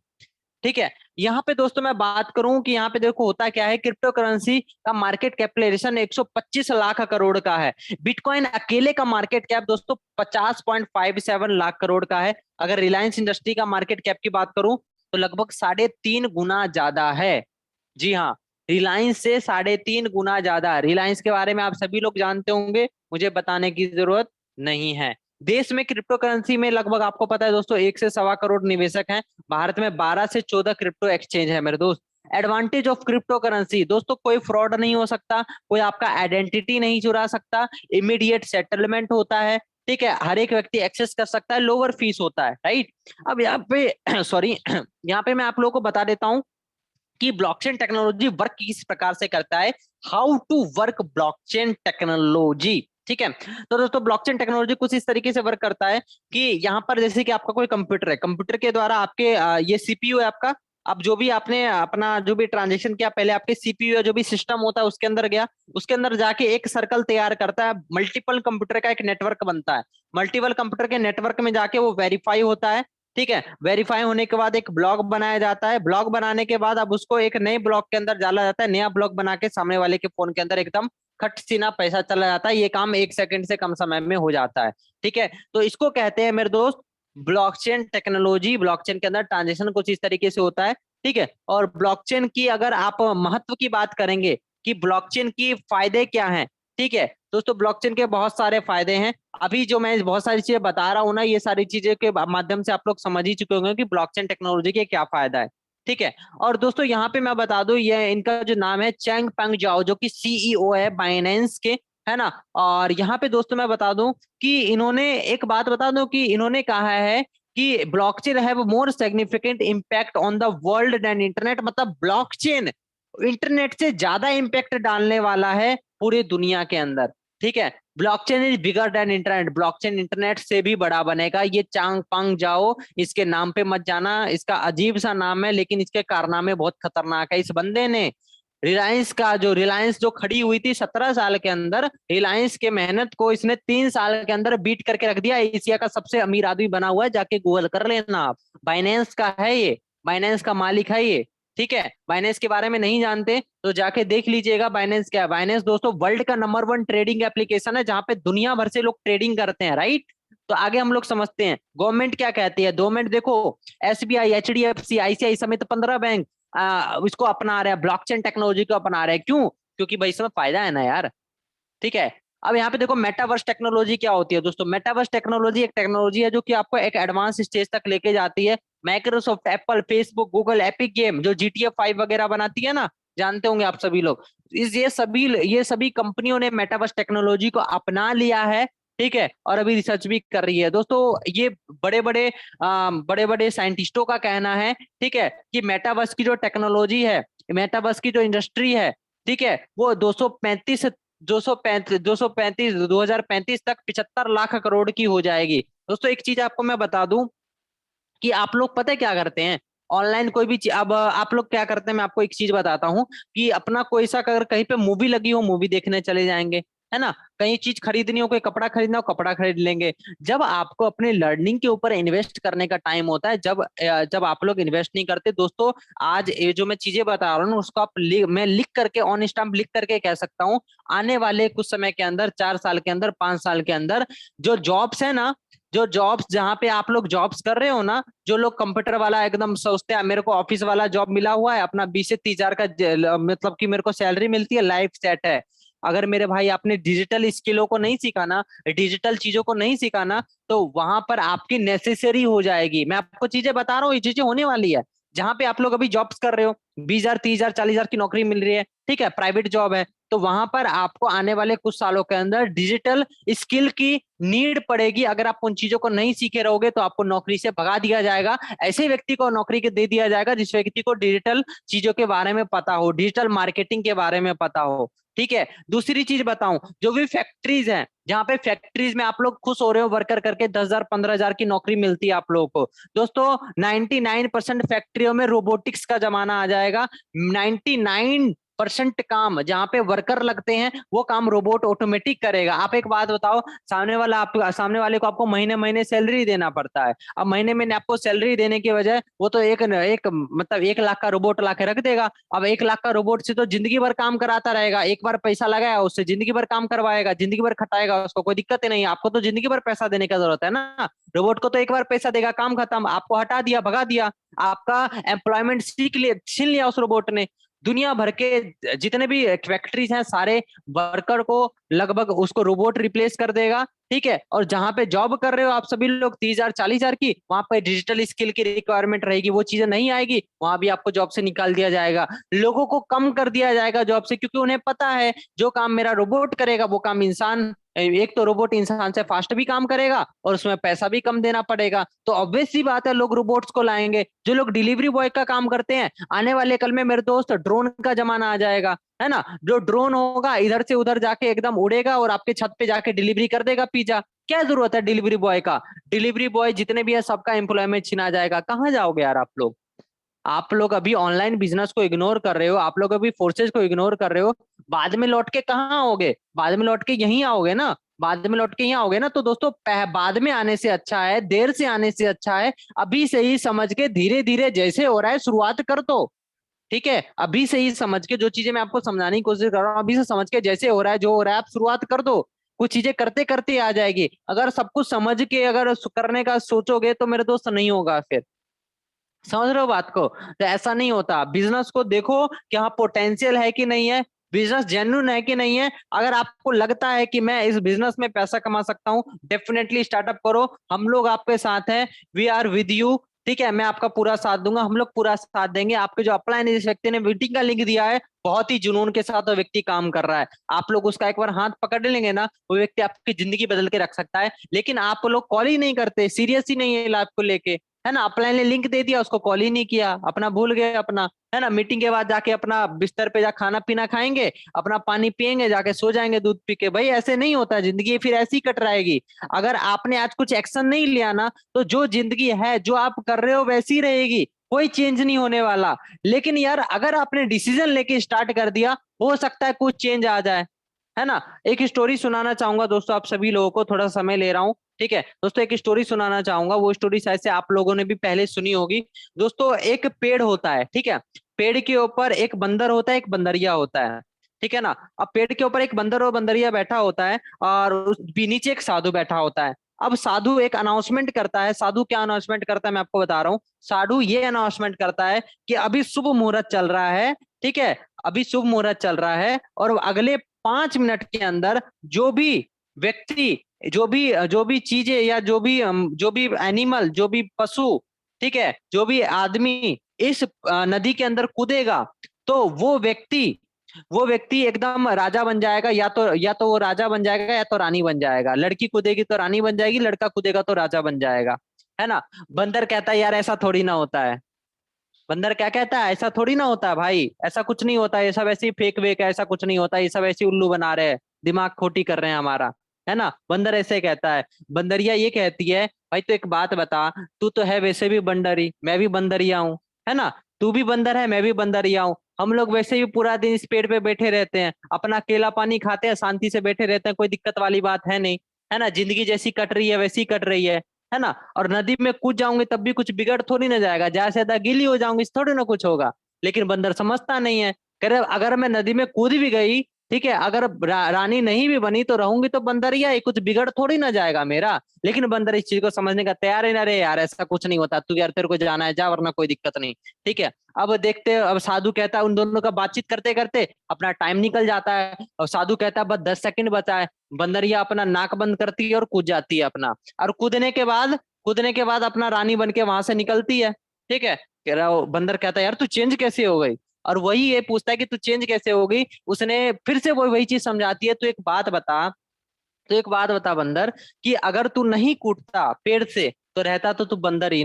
ठीक है। यहाँ पे दोस्तों मैं बात करूं कि यहाँ पे देखो होता क्या है, क्रिप्टो करेंसी का मार्केट कैपिटलाइजेशन 125 लाख करोड़ का है। बिटकॉइन अकेले का मार्केट कैप दोस्तों 50.57 लाख करोड़ का है। अगर रिलायंस इंडस्ट्री का मार्केट कैप की बात करूं तो लगभग 3.5 गुना ज्यादा है। जी हाँ, रिलायंस से 3.5 गुना ज्यादा। रिलायंस के बारे में आप सभी लोग जानते होंगे, मुझे बताने की जरूरत नहीं है। देश में क्रिप्टो करेंसी में लगभग आपको पता है दोस्तों 1 से 1.25 करोड़ निवेशक हैं। भारत में 12 से 14 क्रिप्टो एक्सचेंज है मेरे दोस्त। एडवांटेज ऑफ क्रिप्टो करेंसी दोस्तों, कोई फ्रॉड नहीं हो सकता, कोई आपका आइडेंटिटी नहीं चुरा सकता, इमीडिएट सेटलमेंट होता है। ठीक है, हर एक व्यक्ति एक्सेस कर सकता है, लोअर फीस होता है, राइट। अब यहाँ पे सॉरी यहाँ पे मैं आप लोगों को बता देता हूँ कि ब्लॉकचेन टेक्नोलॉजी वर्क किस प्रकार से करता है। How to work blockchain technology. ठीक है, तो दोस्तों ब्लॉकचेन टेक्नोलॉजी कुछ इस तरीके से वर्क करता है कि यहाँ पर जैसे कि आपका कोई कंप्यूटर है, कंप्यूटर के द्वारा आपके ये सीपीयू है आपका। अब जो भी आपने अपना जो भी ट्रांजेक्शन किया, पहले आपके सीपीयू या जो भी सिस्टम होता है उसके अंदर गया, उसके अंदर जाके एक सर्कल तैयार करता है, मल्टीपल कंप्यूटर का एक नेटवर्क बनता है। मल्टीपल कंप्यूटर के नेटवर्क में जाके वो वेरीफाई होता है। ठीक है, वेरीफाई होने के बाद एक ब्लॉक बनाया जाता है। ब्लॉक बनाने के बाद अब उसको एक नए ब्लॉक के अंदर डाला जाता है। नया ब्लॉक बना के सामने वाले के फोन के अंदर एकदम खट सीना पैसा चला जाता है। ये काम 1 सेकंड से कम समय में हो जाता है। ठीक है, तो इसको कहते हैं मेरे दोस्त ब्लॉकचेन टेक्नोलॉजी। ब्लॉकचेन के अंदर ट्रांजेक्शन कुछ इस तरीके से होता है। ठीक है, और ब्लॉकचेन की अगर आप महत्व की बात करेंगे कि ब्लॉकचेन की फायदे क्या हैं, ठीक है दोस्तों, ब्लॉकचेन के बहुत सारे फायदे हैं। अभी जो मैं बहुत सारी चीजें बता रहा हूं ना, ये सारी चीजें के माध्यम से आप लोग समझ ही चुके होंगे कि ब्लॉकचेन टेक्नोलॉजी के क्या फायदा है। ठीक है, और दोस्तों यहाँ पे मैं बता दूं, ये इनका जो नाम है चैंग पेंग जाओ, जो कि सीईओ है बाइनेंस के, है ना। और यहाँ पे दोस्तों मैं बता दूं कि इन्होंने एक बात बता दूं कि इन्होंने कहा है कि blockchain have more significant impact on the world then internet. मतलब ब्लॉकचेन इंटरनेट से ज्यादा इम्पैक्ट डालने वाला है पूरी दुनिया के अंदर। ठीक है, blockchain is bigger than internet. Blockchain internet से भी बड़ा बनेगा। ये चांग पांग जाओ, इसके नाम पे मत जाना, इसका अजीब सा नाम है लेकिन इसके कारनामे बहुत खतरनाक है। इस बंदे ने रिलायंस जो खड़ी हुई थी 17 साल के अंदर, रिलायंस के मेहनत को इसने 3 साल के अंदर बीट करके रख दिया। एशिया का सबसे अमीर आदमी बना हुआ है, जाके गूगल कर लेना आप। बाइनेंस का है ये, बाइनेंस का मालिक है ये। ठीक है, बाइनेंस के बारे में नहीं जानते तो जाके देख लीजिएगा बाइनेंस क्या है। बाइनेंस दोस्तों वर्ल्ड का नंबर 1 ट्रेडिंग एप्लीकेशन है, जहां पे दुनिया भर से लोग ट्रेडिंग करते हैं, राइट। तो आगे हम लोग समझते हैं गवर्नमेंट क्या कहती है। गवर्नमेंट देखो, एसबीआई, एचडीएफसी, आईसीआई समेत 15 बैंक इसको अपना रहे हैं, ब्लॉकचेन टेक्नोलॉजी को अपना रहे हैं। क्यों? क्योंकि भाई इसमें फायदा है ना यार। ठीक है, अब यहाँ पे देखो मेटावर्स टेक्नोलॉजी क्या होती है दोस्तों। मेटावर्स टेक्नोलॉजी एक टेक्नोलॉजी है जो कि आपको एक एडवांस स्टेज तक लेके जाती है। Microsoft, Apple, Facebook, Google, epic game जो GTA 5 वगैरह बनाती है ना, जानते होंगे आप सभी लोग। ये सभी कंपनियों ने मेटावर्स टेक्नोलॉजी को अपना लिया है। ठीक है, और अभी रिसर्च भी कर रही है दोस्तों। ये बड़े बड़े साइंटिस्टों का कहना है, ठीक है, कि मेटावर्स की जो टेक्नोलॉजी है, मेटावर्स की जो इंडस्ट्री है, ठीक है, वो 2035 तक 75 लाख करोड़ की हो जाएगी। दोस्तों एक चीज आपको मैं बता दूं कि आप लोग पता है क्या करते हैं, ऑनलाइन कोई भी चीज, अब आप लोग क्या करते हैं मैं आपको एक चीज बताता हूँ कि अपना कोई सा अगर कहीं पे मूवी लगी हो, मूवी देखने चले जाएंगे, है ना। कहीं चीज खरीदनी हो, कोई कपड़ा खरीदना हो, कपड़ा खरीद लेंगे। जब आपको अपने लर्निंग के ऊपर इन्वेस्ट करने का टाइम होता है, जब आप लोग इन्वेस्ट नहीं करते दोस्तों। आज ये जो मैं चीजें बता रहा हूँ उसको आप मैं लिख करके ऑन स्टैम्प लिख करके कह सकता हूँ, आने वाले कुछ समय के अंदर, 4 साल के अंदर, 5 साल के अंदर, जो जॉब्स है ना, जो जॉब्स जहां पे आप लोग जॉब्स कर रहे हो ना, जो लोग कंप्यूटर वाला एकदम सोचते हैं मेरे को ऑफिस वाला जॉब मिला हुआ है, अपना 20 से 30 हजार का मतलब कि मेरे को सैलरी मिलती है, लाइफ सेट है। अगर मेरे भाई आपने डिजिटल स्किलों को नहीं सीखा, डिजिटल चीजों को नहीं सीखा, तो वहां पर आपकी नेसेसरी हो जाएगी। मैं आपको चीजें बता रहा हूँ, ये चीजें होने वाली है। जहां पे आप लोग अभी जॉब्स कर रहे हो, 20 हजार, 30 हजार, 40 हजार की नौकरी मिल रही है, ठीक है, प्राइवेट जॉब है, तो वहां पर आपको आने वाले कुछ सालों के अंदर डिजिटल स्किल की नीड पड़ेगी। अगर आप उन चीजों को नहीं सीखे रहोगे तो आपको नौकरी से भगा दिया जाएगा। ऐसे व्यक्ति को नौकरी के दे दिया जाएगा जिस व्यक्ति को डिजिटल चीजों के बारे में पता हो, डिजिटल मार्केटिंग के बारे में पता हो। ठीक है, दूसरी चीज बताऊं, जो भी फैक्ट्रीज हैं, जहां पे फैक्ट्रीज में आप लोग खुश हो रहे हो वर्कर करके, 10 हजार, 15 हजार की नौकरी मिलती है आप लोगों को, दोस्तों 99% फैक्ट्रियों में रोबोटिक्स का जमाना आ जाएगा। 99 90% काम जहाँ पे वर्कर लगते हैं वो काम रोबोट ऑटोमेटिक करेगा। आप एक बात बताओ, सामने वाले को आपको महीने महीने सैलरी देना पड़ता है। अब महीने महीने आपको सैलरी देने की वजह वो तो एक मतलब 1 लाख का रोबोट ला के रख देगा। अब 1 लाख का रोबोट से तो जिंदगी भर काम कराता रहेगा, एक बार पैसा लगाया उससे जिंदगी भर काम करवाएगा, जिंदगी भर खटाएगा, उसको कोई दिक्कत ही नहीं है। आपको तो जिंदगी भर पैसा देने की जरूरत है ना, रोबोट को तो एक बार पैसा देगा, काम खत्म, आपको हटा दिया, भगा दिया, आपका एम्प्लॉयमेंट छीन लिया उस रोबोट ने। दुनिया भर के जितने भी फैक्ट्रीज हैं सारे वर्कर को लगभग उसको रोबोट रिप्लेस कर देगा, ठीक है। और जहां पे जॉब कर रहे हो आप सभी लोग 30,000 40,000 की, वहां पे डिजिटल स्किल की रिक्वायरमेंट रहेगी, वो चीजें नहीं आएगी, वहां भी आपको जॉब से निकाल दिया जाएगा, लोगों को कम कर दिया जाएगा जॉब से, क्योंकि उन्हें पता है जो काम मेरा रोबोट करेगा वो काम इंसान, एक तो रोबोट इंसान से फास्ट भी काम करेगा और उसमें पैसा भी कम देना पड़ेगा, तो ऑब्वियस सी बात है लोग रोबोट्स को लाएंगे। जो लोग डिलीवरी बॉय का काम करते हैं, आने वाले कल में मेरे दोस्त ड्रोन का जमाना आ जाएगा, है ना। जो ड्रोन होगा इधर से उधर जाके एकदम उड़ेगा और आपके छत पे जाके डिलीवरी कर देगा पिज्जा। क्या जरूरत है डिलीवरी बॉय का, डिलीवरी बॉय जितने भी है सबका एम्प्लॉयमेंट छिना जाएगा। कहाँ जाओगे यार आप लोग, आप लोग अभी ऑनलाइन बिजनेस को इग्नोर कर रहे हो, आप लोग अभी फोर्सेज को इग्नोर कर रहे हो, बाद में लौट के कहाँ आओगे, बाद में लौट के यहीं आओगे ना, बाद में लौट के यहीं आओगे ना। तो दोस्तों बाद में आने से अच्छा है, देर से आने से अच्छा है, अभी से ही समझ के धीरे धीरे जैसे हो रहा है शुरुआत कर दो, ठीक है। अभी से ही समझ के जो चीजें मैं आपको समझाने की कोशिश कर रहा हूँ, अभी से समझ के जैसे हो रहा है जो हो रहा है आप शुरुआत कर दो, कुछ चीजें करते करते आ जाएगी। अगर सब कुछ समझ के अगर करने का सोचोगे तो मेरे दोस्त नहीं होगा फिर, समझ रहे हो बात को। तो ऐसा नहीं होता, बिजनेस को देखो कि हाँ पोटेंशियल है कि नहीं है, बिजनेस जेन्युइन है कि नहीं है। अगर आपको लगता है कि मैं इस बिजनेस में पैसा कमा सकता हूँ, डेफिनेटली स्टार्टअप करो, हम लोग आपके साथ हैं, वी आर विद यू, ठीक है। मैं आपका पूरा साथ दूंगा, हम लोग पूरा साथ देंगे। आपके जो अपलाइन जिस व्यक्ति ने मीटिंग का लिंक दिया है, बहुत ही जुनून के साथ वो व्यक्ति काम कर रहा है, आप लोग उसका एक बार हाथ पकड़ लेंगे ना, वो व्यक्ति आपकी जिंदगी बदल के रख सकता है। लेकिन आप लोग कॉल ही नहीं करते, सीरियस ही नहीं है लाइफ को लेके, है ना। अपलाइन ने लिंक दे दिया, उसको कॉल ही नहीं किया, अपना भूल गए अपना, है ना। मीटिंग के बाद जाके अपना बिस्तर पे जा खाना पीना खाएंगे, अपना पानी पियेंगे, जाके सो जाएंगे दूध पी के। भाई ऐसे नहीं होता, जिंदगी फिर ऐसी कट रहेगी। अगर आपने आज कुछ एक्शन नहीं लिया ना, तो जो जिंदगी है जो आप कर रहे हो वैसी रहेगी, कोई चेंज नहीं होने वाला। लेकिन यार अगर आपने डिसीजन लेके स्टार्ट कर दिया, हो सकता है कुछ चेंज आ जाए, है ना। एक स्टोरी सुनाना चाहूंगा दोस्तों आप सभी लोगों को, थोड़ा समय ले रहा हूँ, ठीक है दोस्तों। एक स्टोरी सुनाना चाहूंगा, वो स्टोरी शायद से आप लोगों ने भी पहले सुनी होगी। दोस्तों एक पेड़ होता है, ठीक है, पेड़ के ऊपर एक बंदर होता है, एक बंदरिया होता है, ठीक है ना। अब पेड़ के ऊपर एक बंदर और बंदरिया बैठा होता है, और उस नीचे एक साधु बैठा होता है। अब साधु एक अनाउंसमेंट करता है, साधु क्या अनाउंसमेंट करता है मैं आपको बता रहा हूँ। साधु ये अनाउंसमेंट करता है कि अभी शुभ मुहूर्त चल रहा है, ठीक है, अभी शुभ मुहूर्त चल रहा है, और अगले 5 मिनट के अंदर जो भी व्यक्ति, जो भी चीजें, या जो भी एनिमल, जो भी पशु, ठीक है, जो भी आदमी इस नदी के अंदर कूदेगा, तो वो व्यक्ति एकदम राजा बन जाएगा, या तो वो राजा बन जाएगा या तो रानी बन जाएगा। लड़की कूदेगी तो रानी बन जाएगी, लड़का कूदेगा तो राजा बन जाएगा, है ना। बंदर कहता है यार ऐसा थोड़ी ना होता है, बंदर क्या कहता है, ऐसा थोड़ी ना होता है भाई, ऐसा कुछ नहीं होता, ये सब ऐसे ही फेक वेक है, ऐसा कुछ नहीं होता, ये सब ऐसे उल्लू बना रहे हैं, दिमाग खोटी कर रहे हैं हमारा, है ना। बंदर ऐसे कहता है। बंदरिया ये कहती है भाई तो एक बात बता, तू तो है वैसे भी बंदरी, मैं भी बंदरिया हूँ, है ना। तू भी बंदर है, मैं भी बंदरिया हूँ, हम लोग वैसे भी पूरा दिन इस पेड़ पे बैठे रहते हैं, अपना केला पानी खाते हैं, शांति से बैठे रहते हैं, कोई दिक्कत वाली बात है नहीं, है ना। जिंदगी जैसी कट रही है वैसी कट रही है ना। और नदी में कूद जाऊंगे तब भी कुछ बिगड़ थोड़ी ना जाएगा, ज्यादा से ज्यादा गीली हो जाऊंगी, थोड़ी ना कुछ होगा। लेकिन बंदर समझता नहीं है, कह रहे अगर मैं नदी में कूद भी गई, ठीक है, अगर रानी नहीं भी बनी तो रहूंगी तो बंदरिया ही, कुछ बिगड़ थोड़ी ना जाएगा मेरा। लेकिन बंदर इस चीज को समझने का तैयार ही ना रहे, यार ऐसा कुछ नहीं होता, तू यार तेरे को जाना है जा, वरना कोई दिक्कत नहीं, ठीक है। अब देखते हैं, अब साधु कहता है, उन दोनों का बातचीत करते करते अपना टाइम निकल जाता है, और साधु कहता है बस 10 सेकंड बचा है। बंदरिया अपना नाक बंद करती है और कूद जाती है अपना, और कूदने के बाद अपना रानी बन के वहां से निकलती है, ठीक है। कह रहा वो बंदर कहता है यार तू चेंज कैसे हो गई, और वही ये पूछता है कि तू चेंज कैसे हो गई। उसने फिर से वही चीज समझाती है, तो एक बात बता बंदर, कि अगर तू नहीं कूदता पेड़ से तो रहता तो तू बंदर ही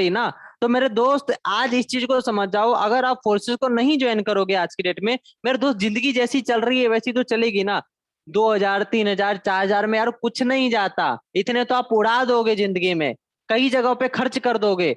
ना। तो मेरे दोस्त आज इस चीज को समझ जाओ, अगर आप फोर्सेस को नहीं ज्वाइन करोगे आज की डेट में, मेरे दोस्त जिंदगी जैसी चल रही है वैसी तो चलेगी ना। 2,000 3,000 4,000 में यार कुछ नहीं जाता, इतने तो आप उड़ा दोगे जिंदगी में, कई जगहों पे खर्च कर दोगे,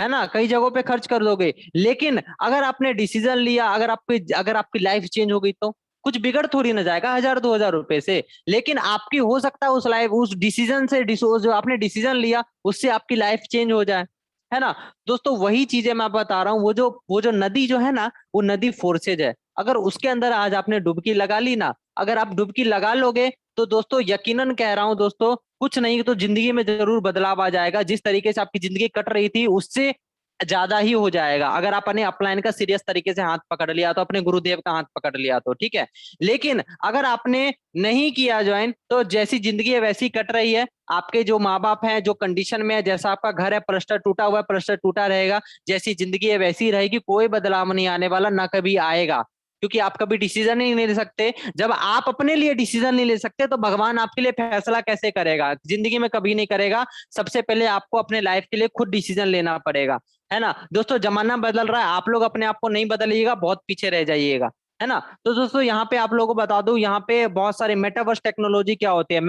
है ना, कई जगहों पे खर्च कर दोगे। लेकिन अगर आपने डिसीजन लिया, अगर आपकी लाइफ चेंज हो गई तो कुछ बिगड़ थोड़ी ना जाएगा 1000-2000 रुपए से। लेकिन आपकी हो सकता है उस डिसीजन से जो आपने डिसीजन लिया उससे आपकी लाइफ चेंज हो जाए, है ना। दोस्तों वही चीजें मैं बता रहा हूँ, वो जो नदी जो है ना, वो नदी फोर्सेज है। अगर उसके अंदर आज आपने डुबकी लगा ली ना, अगर आप डुबकी लगा लोगे तो दोस्तों यकीनन कह रहा हूं दोस्तों, कुछ नहीं तो जिंदगी में जरूर बदलाव आ जाएगा। जिस तरीके से आपकी जिंदगी कट रही थी उससे ज्यादा ही हो जाएगा, अगर आपने अपलाइन का सीरियस तरीके से हाथ पकड़ लिया तो, अपने गुरुदेव का हाथ पकड़ लिया तो, ठीक है। लेकिन अगर आपने नहीं किया ज्वाइन, तो जैसी जिंदगी है वैसी कट रही है। आपके जो माँ बाप हैं जो कंडीशन में है, जैसा आपका घर है प्लास्टर टूटा हुआ है, प्लास्टर टूटा रहेगा। जैसी जिंदगी है वैसी रहेगी, कोई बदलाव नहीं आने वाला, ना कभी आएगा। क्योंकि आप कभी डिसीजन ही नहीं ले सकते। जब आप अपने लिए डिसीजन नहीं ले सकते तो भगवान आपके लिए फैसला कैसे करेगा? जिंदगी में कभी नहीं करेगा। सबसे पहले आपको अपने लाइफ के लिए खुद डिसीजन लेना पड़ेगा, है ना। दोस्तों जमाना बदल रहा है, आप लोग अपने आप को नहीं बदलिएगा, बहुत पीछे रह जाइएगा, है ना। तो दोस्तों यहाँ पे आप लोगों को बता दूं, यहाँ पे बहुत सारे मेटावर्स टेक्नोलॉजी क्या होती है।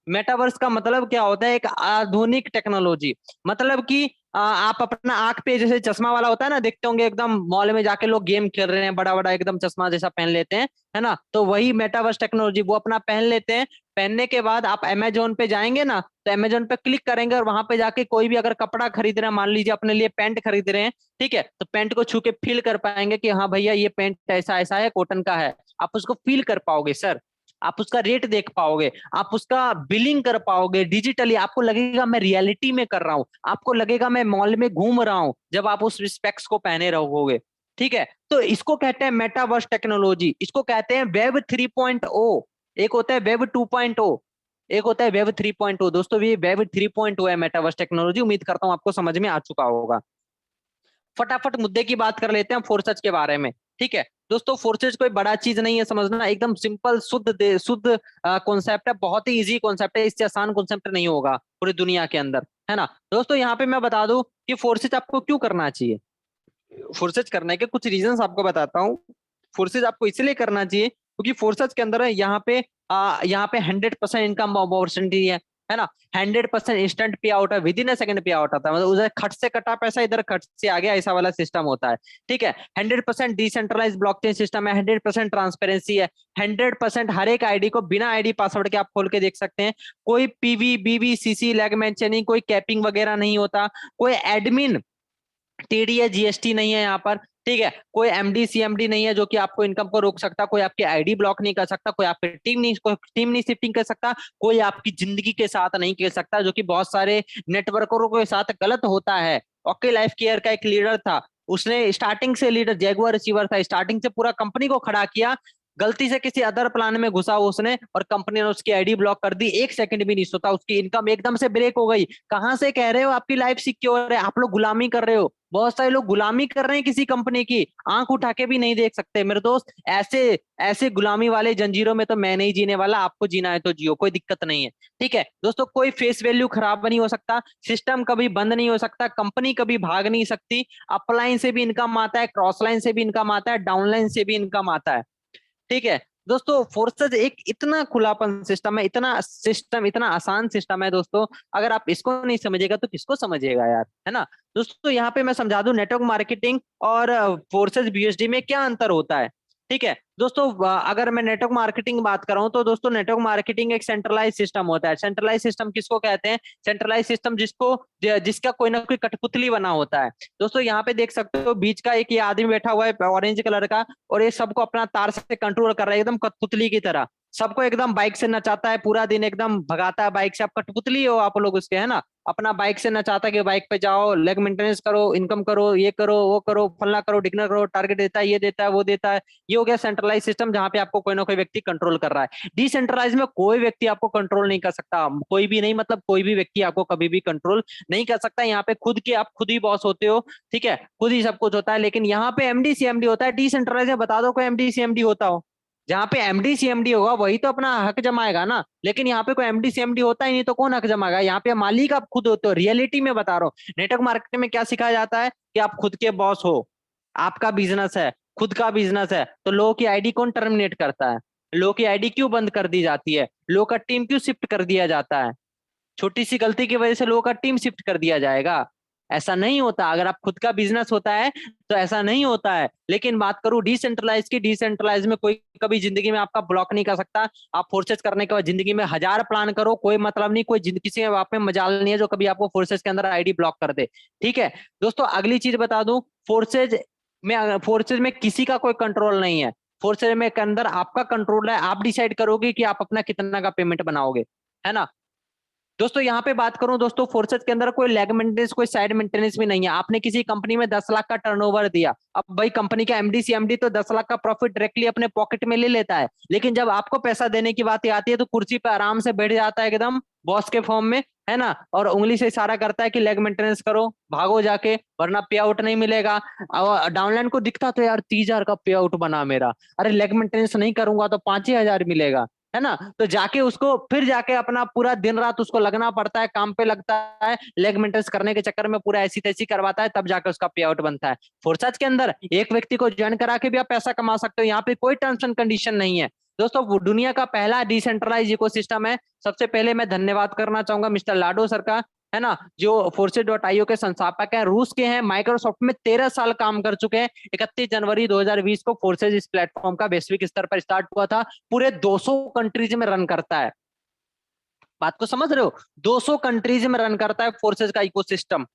मेटावर्स का मतलब क्या होता है? एक आधुनिक टेक्नोलॉजी। मतलब कि आप अपना आंख पे जैसे चश्मा वाला होता है ना, देखते होंगे एकदम मॉल में जाके लोग गेम खेल रहे हैं, बड़ा बड़ा एकदम चश्मा जैसा पहन लेते हैं, है ना। तो वही मेटावर्स टेक्नोलॉजी वो अपना पहन लेते हैं। पहनने के बाद आप अमेजोन पे जाएंगे ना, तो अमेजोन पे क्लिक करेंगे और वहां पे जाके कोई भी अगर कपड़ा खरीद रहे हैं, मान लीजिए अपने लिए पैंट खरीद रहे हैं, ठीक है, तो पैंट को छू के फील कर पाएंगे कि हाँ भैया ये पैंट ऐसा ऐसा है, कॉटन का है। आप उसको फील कर पाओगे सर, आप उसका रेट देख पाओगे, आप उसका बिलिंग कर पाओगे डिजिटली। आपको लगेगा मैं रियलिटी में कर रहा हूँ, आपको लगेगा मैं मॉल में घूम रहा हूँ जब आप उस स्पेक्स को पहने रहोगे, ठीक है। तो इसको कहते हैं मेटावर्स टेक्नोलॉजी, इसको कहते हैं वेब 3.0। एक होता है वेब 2.0, एक होता है वेब 3.0। दोस्तों ये वेब 3.0 है मेटावर्स टेक्नोलॉजी। उम्मीद करता हूँ आपको समझ में आ चुका होगा। फटाफट मुद्दे की बात कर लेते हैं फोर्सेज के बारे में, ठीक है। दोस्तों फोर्सेज कोई बड़ा चीज नहीं है समझना, एकदम सिंपल शुद्ध कॉन्सेप्ट है, बहुत ही इजी कॉन्सेप्ट है, इससे आसान कॉन्सेप्ट नहीं होगा पूरी दुनिया के अंदर, है ना। दोस्तों यहाँ पे मैं बता दूं कि फोर्सेज आपको क्यों करना चाहिए। फोर्सेज करने के कुछ रीजंस आपको बताता हूँ। फोर्सेज आपको इसलिए करना चाहिए क्योंकि फोर्सेज के अंदर है यहाँ पे 100% इनकम अपॉर्चुनिटी है ना। 100% इंस्टेंट पे आउट है, विद इन अ सेकंड पे आउट आता है, मतलब उधर खट से कटा पैसा इधर खट से आ गया, ऐसा वाला सिस्टम होता है, ठीक है। 100% डिसेंट्रलाइज ब्लॉकचेन सिस्टम है, 100% ट्रांसपेरेंसी है, 100% हर एक आईडी को बिना आईडी पासवर्ड के आप खोल के देख सकते हैं। कोई पीवी बीवी सीसी लैग मैंशनिंग, कोई कैपिंग वगैरह नहीं होता, कोई एडमिन टीडी या जीएसटी नहीं है यहाँ पर, ठीक है। कोई एमडी सीएमडी नहीं है जो कि आपको इनकम को रोक सकता, कोई आपकी आईडी ब्लॉक नहीं कर सकता, कोई टीम नहीं शिफ्टिंग कर सकता, कोई आपकी जिंदगी के साथ नहीं खेल सकता, जो कि बहुत सारे नेटवर्करों के साथ गलत होता है। ओके लाइफ केयर का एक लीडर था, उसने स्टार्टिंग से लीडर जैगुआर रिसीवर था, स्टार्टिंग से पूरा कंपनी को खड़ा किया। गलती से किसी अदर प्लान में घुसा उसने और कंपनी ने उसकी आईडी ब्लॉक कर दी, एक सेकंड भी नहीं सोता, उसकी इनकम एकदम से ब्रेक हो गई। कहां से कह रहे हो आपकी लाइफ सिक्योर है? आप लोग गुलामी कर रहे हो, बहुत सारे लोग गुलामी कर रहे हैं किसी कंपनी की, आंख उठा के भी नहीं देख सकते मेरे दोस्त। ऐसे ऐसे गुलामी वाले जंजीरों में तो मैं नहीं जीने वाला, आपको जीना है तो जियो, कोई दिक्कत नहीं है, ठीक है। दोस्तों कोई फेस वैल्यू खराब नहीं हो सकता, सिस्टम कभी बंद नहीं हो सकता, कंपनी कभी भाग नहीं सकती। अपलाइन से भी इनकम आता है, क्रॉस लाइन से भी इनकम आता है, डाउनलाइन से भी इनकम आता है, ठीक है। दोस्तों फोर्सेज एक इतना खुलापन सिस्टम है, इतना आसान सिस्टम है दोस्तों। अगर आप इसको नहीं समझेगा तो किसको समझेगा यार, है ना। दोस्तों यहाँ पे मैं समझा दूं नेटवर्क मार्केटिंग और फोर्सेज बीएसडी में क्या अंतर होता है, ठीक है। दोस्तों अगर मैं नेटवर्क मार्केटिंग बात कर रहा हूं तो दोस्तों नेटवर्क मार्केटिंग एक सेंट्रलाइज सिस्टम होता है। सेंट्रलाइज सिस्टम किसको कहते हैं? सेंट्रलाइज सिस्टम जिसका कोई ना कोई कठपुतली बना होता है। दोस्तों यहाँ पे देख सकते हो बीच का एक ये आदमी बैठा हुआ है ऑरेंज कलर का, और ये सबको अपना तार से कंट्रोल कर रहा है एकदम कठपुतली की तरह। सबको एकदम बाइक से नचाता है, पूरा दिन एकदम भगाता है बाइक से। आप कठपुतली हो आप लोग उसके, है ना। अपना बाइक से नचाता है कि बाइक पे जाओ, लेग मेंटेनेंस करो, इनकम करो, ये करो वो करो, फलना करो डिगना करो, टारगेट देता है, ये देता है वो देता है। ये हो गया सेंट्रलाइज सिस्टम जहां पे आपको कोई ना कोई व्यक्ति कंट्रोल कर रहा है। डिसेंट्रलाइज में कोई व्यक्ति आपको कंट्रोल नहीं कर सकता, कोई भी नहीं, मतलब कोई भी व्यक्ति आपको कभी भी कंट्रोल नहीं कर सकता। यहाँ पे आप खुद ही बॉस होते हो, ठीक है, खुद ही सब कुछ होता है। लेकिन यहाँ पे एमडी सीएमडी होता है। डिसेंट्रलाइज में बता दो कोई एमडी सीएमडी होता हो? जहाँ पे एमडी सीएमडी होगा वही तो अपना हक जमाएगा ना। लेकिन यहाँ पे कोई एमडी सीएमडी होता ही नहीं तो कौन हक जमाएगा? यहाँ पे मालिक आप खुद होते हो, रियलिटी में बता रहा हूँ। नेटवर्क मार्केटिंग में क्या सिखाया जाता है कि आप खुद के बॉस हो, आपका बिजनेस है, खुद का बिजनेस है। तो लोगों की आईडी कौन टर्मिनेट करता है? लोगों की आईडी क्यों बंद कर दी जाती है? लोगों का टीम क्यों शिफ्ट कर दिया जाता है? छोटी सी गलती की वजह से लोगों का टीम शिफ्ट कर दिया जाएगा? ऐसा नहीं होता। अगर आप खुद का बिजनेस होता है तो ऐसा नहीं होता है। लेकिन बात करूं डिसेंट्रलाइज की, डिसेंट्रलाइज में कोई कभी जिंदगी में आपका ब्लॉक नहीं कर सकता। आप फोर्सेज करने के बाद जिंदगी में 1000 प्लान करो, कोई मतलब नहीं, कोई किसी में आप में मजाल नहीं है जो कभी आपको फोर्सेज के अंदर आईडी ब्लॉक कर दे। ठीक है दोस्तों, अगली चीज बता दूं, फोर्सेज में किसी का कोई कंट्रोल नहीं है। फोर्सेज में के अंदर आपका कंट्रोल है, आप डिसाइड करोगे कि आप अपना कितना का पेमेंट बनाओगे, है ना। दोस्तों यहाँ पे बात करूं दोस्तों, फोर्सेज के अंदर कोई लेग मेंटेनेंस, कोई साइड मेंटेनेंस भी नहीं है। आपने किसी कंपनी में 10 लाख का टर्नओवर दिया, अब भाई कंपनी का एमडी सीएमडी तो 10 लाख का प्रॉफिट डायरेक्टली अपने पॉकेट में ले लेता है, लेकिन जब आपको पैसा देने की बात आती है तो कुर्सी पे आराम से बैठ जाता है एकदम बॉस के फॉर्म में, है ना, और उंगली से इशारा करता है कि लेग मेंटेनेंस करो, भागो जाके, वरना पे आउट नहीं मिलेगा। और डाउनलाइन को दिखता तो यार 30,000 का पे आउट बना मेरा, अरे लेग मेंटेनेंस नहीं करूंगा तो 5 ही हजार मिलेगा, है ना। तो जाके उसको फिर जाके अपना पूरा दिन रात उसको लगना पड़ता है, काम पे लगता है, लेग मेंटेनेंस करने के चक्कर में पूरा ऐसी तैसी करवाता है, तब जाके उसका पे आउट बनता है। फोर्सेज के अंदर एक व्यक्ति को ज्वाइन करा के भी आप पैसा कमा सकते हो, यहाँ पे कोई टर्म्स एंड कंडीशन नहीं है। दोस्तों वो दुनिया का पहला डिसेंट्रलाइज इकोसिस्टम है। सबसे पहले मैं धन्यवाद करना चाहूंगा मिस्टर लाडो सर का, है ना, जो फोर्सेज.io के संस्थापक हैं, रूस के हैं, माइक्रोसॉफ्ट में 13 साल काम कर चुके हैं। 31 जनवरी 2020 को फोर्सेज इस प्लेटफॉर्म का वैश्विक स्तर पर स्टार्ट हुआ था, पूरे 200 कंट्रीज में रन करता है। बात को समझ रहे हो, 200 कंट्रीज में रन करता है फोर्सेज का इकोसिस्टम।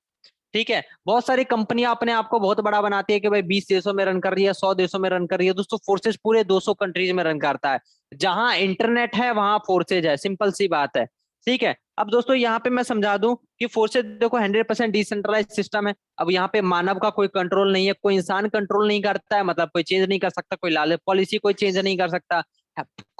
ठीक है, बहुत सारी कंपनियां अपने आप को बहुत बड़ा बनाती है कि भाई 20 देशों में रन कर रही है, 100 देशों में रन कर रही है। दोस्तों फोर्सेज पूरे 200 कंट्रीज में रन करता है। जहां इंटरनेट है वहां फोर्सेज है, सिंपल सी बात है। ठीक है, अब दोस्तों यहाँ पे मैं समझा दूं कि फोर्सेज देखो 100% डिसेंट्रलाइज सिस्टम है। अब यहाँ पे मानव का कोई कंट्रोल नहीं है, कोई इंसान कंट्रोल नहीं करता है, मतलब कोई चेंज नहीं कर सकता, कोई लाल पॉलिसी कोई चेंज नहीं कर सकता।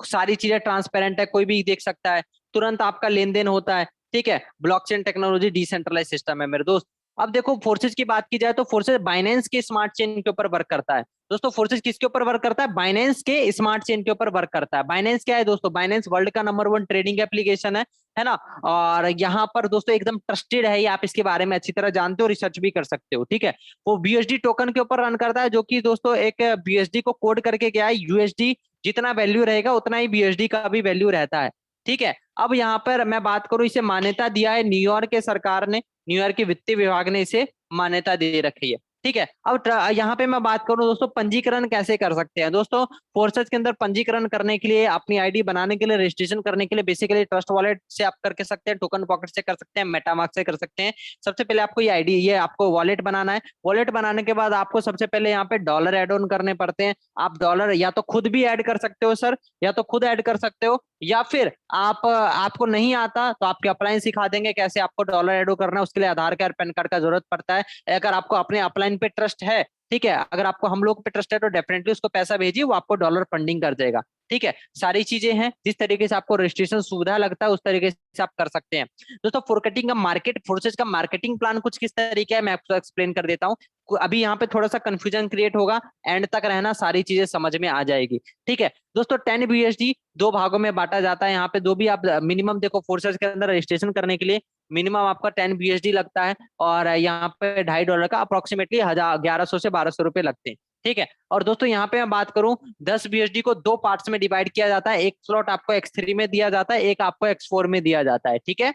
सारी चीजें ट्रांसपेरेंट है, कोई भी देख सकता है, तुरंत आपका लेन देन होता है। ठीक है, ब्लॉकचेन टेक्नोलॉजी डिसेंट्रलाइज सिस्टम है मेरे दोस्त। अब देखो फोर्सेज की बात की जाए तो फोर्सेज बाइनेंस के स्मार्ट चेन के ऊपर वर्क करता है। दोस्तों फोर्सेज किसके ऊपर वर्क करता है? बाइनेंस के स्मार्ट चेन के ऊपर वर्क करता है। बाइनेंस क्या है दोस्तों? बाइनेंस वर्ल्ड का नंबर 1 ट्रेडिंग एप्लीकेशन है ना। और यहाँ पर दोस्तों एकदम ट्रस्टेड है ये, आप इसके बारे में अच्छी तरह जानते हो, रिसर्च भी कर सकते हो। ठीक है, वो बीएसडी टोकन के ऊपर रन करता है, जो कि दोस्तों एक बीएसडी को कोड करके क्या है, यूएसडी जितना वैल्यू रहेगा उतना ही बीएसडी का भी वैल्यू रहता है। ठीक है, अब यहाँ पर मैं बात करूं, इसे मान्यता दिया है न्यूयॉर्क के सरकार ने, न्यूयॉर्क के वित्तीय विभाग ने इसे मान्यता दे रखी है। ठीक है, अब यहाँ पे मैं बात करूं दोस्तों, पंजीकरण कैसे कर सकते हैं। दोस्तों फोर्सेज के अंदर पंजीकरण करने के लिए, अपनी आईडी बनाने के लिए, रजिस्ट्रेशन करने के लिए बेसिकली ट्रस्ट वॉलेट से आप करके सकते हैं, टोकन पॉकेट से कर सकते हैं, मेटामास्क से कर सकते हैं। सबसे पहले आपको ये आईडी, ये आपको वॉलेट बनाना है। वॉलेट बनाने के बाद आपको सबसे पहले यहाँ पे डॉलर एड ऑन करने पड़ते हैं। आप डॉलर या तो खुद भी ऐड कर सकते हो सर, या तो खुद ऐड कर सकते हो, या फिर आपको नहीं आता तो आपके अपलाइन सिखा देंगे कैसे आपको डॉलर एड करना है। उसके लिए आधार कार्ड पैन कार्ड का जरूरत पड़ता है। अगर आपको अपने अपलाइन पे ट्रस्ट है, ठीक है, अगर आपको हम लोग पे ट्रस्ट है तो डेफिनेटली उसको पैसा भेजिए, वो आपको डॉलर फंडिंग कर देगा। ठीक है, सारी चीजें हैं, जिस तरीके से आपको रजिस्ट्रेशन सुविधा लगता है उस तरीके से आप कर सकते हैं। दोस्तों फोर्केटिंग का मार्केट, फोर्सेज का मार्केटिंग प्लान कुछ किस तरीके है मैं आपको एक्सप्लेन कर देता हूँ। अभी यहाँ पे थोड़ा सा कंफ्यूजन क्रिएट होगा, एंड तक रहना, सारी चीजें समझ में आ जाएगी। ठीक है दोस्तों, 10 बीएसडी 2 भागों में बांटा जाता है। यहाँ पे जो भी आप मिनिमम देखो, फोर्सेज के अंदर रजिस्ट्रेशन करने के लिए मिनिमम आपका 10 बीएसडी लगता है, और यहाँ पे $2.5 का अप्रोक्सीमेटली 1100 से 1200 रुपए लगते हैं। ठीक है, और दोस्तों यहाँ पे मैं बात करूं, 10 बीएसडी को 2 पार्ट्स में डिवाइड किया जाता है। एक स्लॉट आपको X3 में दिया जाता है, एक आपको X4 में दिया जाता है। ठीक है,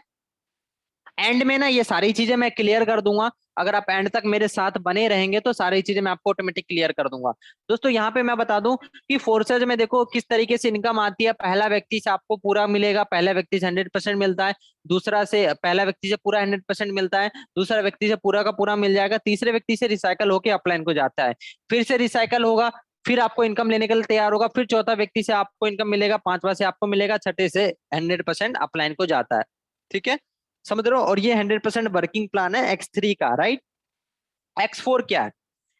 एंड में ना ये सारी चीजें मैं क्लियर कर दूंगा, अगर आप एंड तक मेरे साथ बने रहेंगे तो सारी चीजें मैं आपको ऑटोमेटिक क्लियर कर दूंगा। दोस्तों यहाँ पे मैं बता दूं कि फोर्सेज में देखो किस तरीके से इनकम आती है। पहला व्यक्ति से आपको पूरा मिलेगा, पहला व्यक्ति से 100% मिलता है। दूसरा से, पहला व्यक्ति से पूरा 100% मिलता है, दूसरा व्यक्ति से पूरा का पूरा मिल जाएगा, तीसरे व्यक्ति से रिसाइकल होकर अपलाइन को जाता है, फिर से रिसाइकल होगा, फिर आपको इनकम लेने के लिए तैयार होगा, फिर चौथा व्यक्ति से आपको इनकम मिलेगा, पांचवा से आपको मिलेगा, छठे से 100% अपलाइन को जाता है। ठीक है, समझ रहे हो। और ये 100% वर्किंग प्लान है X3 का, राइट। X4 क्या है?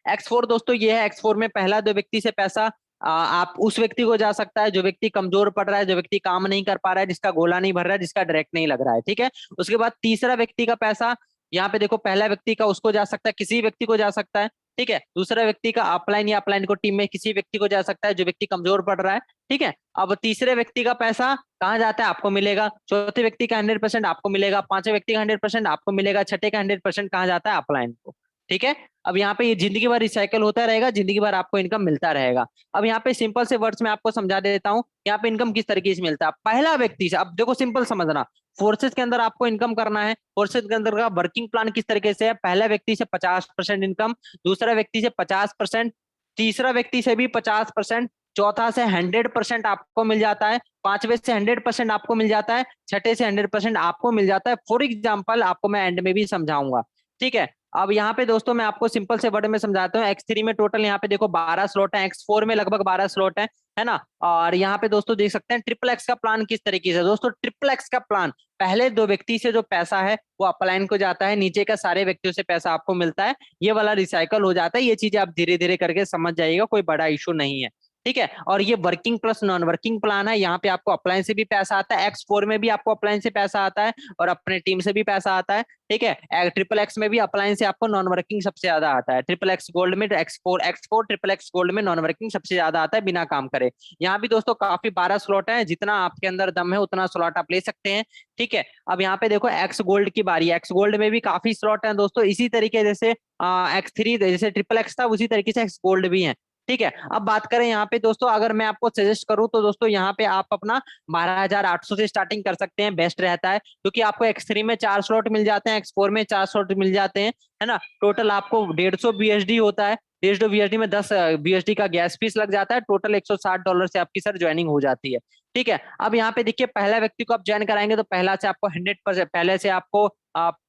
X4 दोस्तों ये है, X4 में पहला 2 व्यक्ति से पैसा आप उस व्यक्ति को जा सकता है जो व्यक्ति कमजोर पड़ रहा है, जो व्यक्ति काम नहीं कर पा रहा है, जिसका गोला नहीं भर रहा है, जिसका डायरेक्ट नहीं लग रहा है। ठीक है, उसके बाद तीसरा व्यक्ति का पैसा, यहाँ पे देखो पहला व्यक्ति का उसको जा सकता है, किसी व्यक्ति को जा सकता है। ठीक है, दूसरा व्यक्ति का अपलाइन या अपलाइन को टीम में किसी व्यक्ति को जा सकता है जो व्यक्ति कमजोर पड़ रहा है। ठीक है, अब तीसरे व्यक्ति का पैसा कहाँ जाता है? आपको मिलेगा। चौथे व्यक्ति का 100% आपको मिलेगा, पांचवें व्यक्ति का 100% आपको मिलेगा, छठे का 100% कहाँ जाता है? अपलाइन को। ठीक है। अब यहाँ पे ये जिंदगी भर रिसाइकल होता रहेगा, जिंदगी भर आपको इनकम मिलता रहेगा। अब यहाँ पे सिंपल से वर्ड्स में आपको समझा देता हूँ यहाँ पे इनकम किस तरीके से मिलता है। पहला व्यक्ति से, अब देखो सिंपल समझना, फोर्सेज के अंदर आपको इनकम करना है, फोर्सेज के अंदर का वर्किंग प्लान किस तरीके से है। पहला व्यक्ति से 50% इनकम, दूसरा व्यक्ति से 50%, तीसरा व्यक्ति से भी 50%, चौथा से 100% आपको मिल जाता है, पांचवे से 100% आपको मिल जाता है, छठे से 100% आपको मिल जाता है। फॉर एग्जाम्पल आपको मैं एंड में भी समझाऊंगा, ठीक है। अब यहाँ पे दोस्तों मैं आपको सिंपल से वर्ड में समझाता हूँ। X3 में टोटल यहाँ पे देखो 12 स्लॉट है, X4 में लगभग 12 स्लॉट है ना। और यहाँ पे दोस्तों देख सकते हैं ट्रिपल एक्स का प्लान किस तरीके से। दोस्तों ट्रिपल एक्स का प्लान, पहले दो व्यक्ति से जो पैसा है वो अपलाइन को जाता है, नीचे का सारे व्यक्तियों से पैसा आपको मिलता है, ये वाला रिसाइकल हो जाता है। ये चीजें आप धीरे धीरे करके समझ जाइएगा, कोई बड़ा इशू नहीं है, ठीक है। और ये working plus non working plan है, यहाँ पे आपको अपलाइन से भी पैसा आता है, X4 में भी आपको अपलाइन से पैसा आता है और अपने टीम से भी पैसा आता है, ठीक है। ट्रिपल एक्स में भी अपलाइन से आपको नॉन वर्किंग सबसे ज्यादा आता है, ट्रिपल एक्स गोल्ड में, X4 ट्रिपल एक्स गोल्ड में नॉन वर्किंग सबसे ज्यादा आता है बिना काम करे। यहाँ भी दोस्तों काफी 12 स्लॉट है, जितना आपके अंदर दम है उतना स्लॉट आप ले सकते हैं, ठीक है। अब यहाँ पे देखो एक्स गोल्ड की बारी है, एक्स गोल्ड में भी काफी स्लॉट है दोस्तों, इसी तरीके जैसे X3 जैसे ट्रिपल एक्स था उसी तरीके से एक्स गोल्ड भी है, ठीक है। अब बात करें यहाँ पे दोस्तों, अगर मैं आपको सजेस्ट करूं तो दोस्तों यहाँ पे आप अपना 12,800 से स्टार्टिंग कर सकते हैं, बेस्ट रहता है, क्योंकि आपको X3 में 4 स्लॉट मिल जाते हैं, X4 में 4 स्लॉट मिल जाते हैं, है ना। टोटल आपको 150 BSD होता है, 150 BSD में 10 BSD का गैस फीस लग जाता है, टोटल $160 से आपकी सर ज्वाइनिंग हो जाती है, ठीक है। अब यहाँ पे देखिए पहला व्यक्ति को आप ज्वाइन कराएंगे तो पहला से आपको 100%,